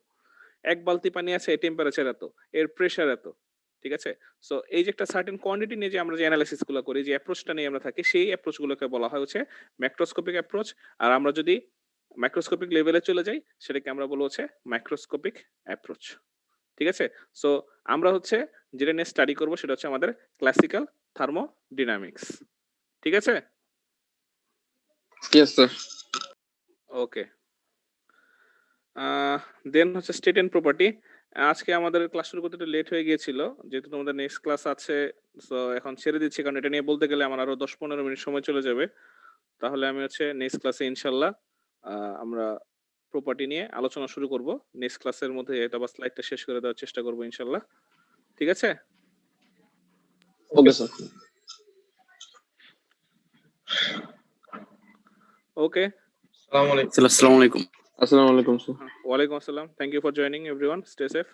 1 বালতি পানি আছে, এর টেম্পারেচার এত, এর প্রেসার এত, ঠিক আছে? সো এই যে একটা সার্টেন কোয়ান্টিটি নিয়ে যে আমরা যে অ্যানালাইসিস গুলো করি, যে অ্যাপ্রোচটা নিয়ে আমরা থাকি, সেই অ্যাপ্রোচ গুলোকে বলা হয় হচ্ছে ম্যাক্রোস্কোপিক অ্যাপ্রোচ। আর আমরা যদি মাইক্রোস্কোপিক লেভেলে চলে যাই সেটাকে আমরা বলবো হচ্ছে মাইক্রোস্কোপিক অ্যাপ্রোচ, ঠিক আছে? সো আমরা হচ্ছে যেটা নিয়ে স্টাডি করব সেটা হচ্ছে আমাদের ক্লাসিক্যাল থার্মোডিনামিক্স, ঠিক আছে? Yes sir. ওকে, দেন হচ্ছে স্টেট এন্ড প্রপার্টি। আজকে আমাদের ক্লাস শুরু করতে একটু লেট হয়ে গিয়েছিল, যেহেতু তোমাদের নেক্সট ক্লাস আছে। সো এখন ছেড়ে দিচ্ছি, কারণ এটা নিয়ে বলতে গেলে আমার আরো 10-15 মিনিট সময় চলে যাবে। তাহলে আমি হচ্ছে নেক্সট ক্লাসে ইনশাল্লাহ আমরা প্রপার্টি নিয়ে আলোচনা শুরু করব। নেক্সট ক্লাসের মধ্যে এটা বা স্লাইডটা শেষ করে দেওয়ার চেষ্টা করব ইনশাল্লাহ, ঠিক আছে? Okay sir. ওকে, আসসালামু আলাইকুম। আসসালামু আলাইকুম। আসসালামু আলাইকুম স্যার। ওয়ালাইকুম আসসালাম। Thank you for joining everyone, stay safe.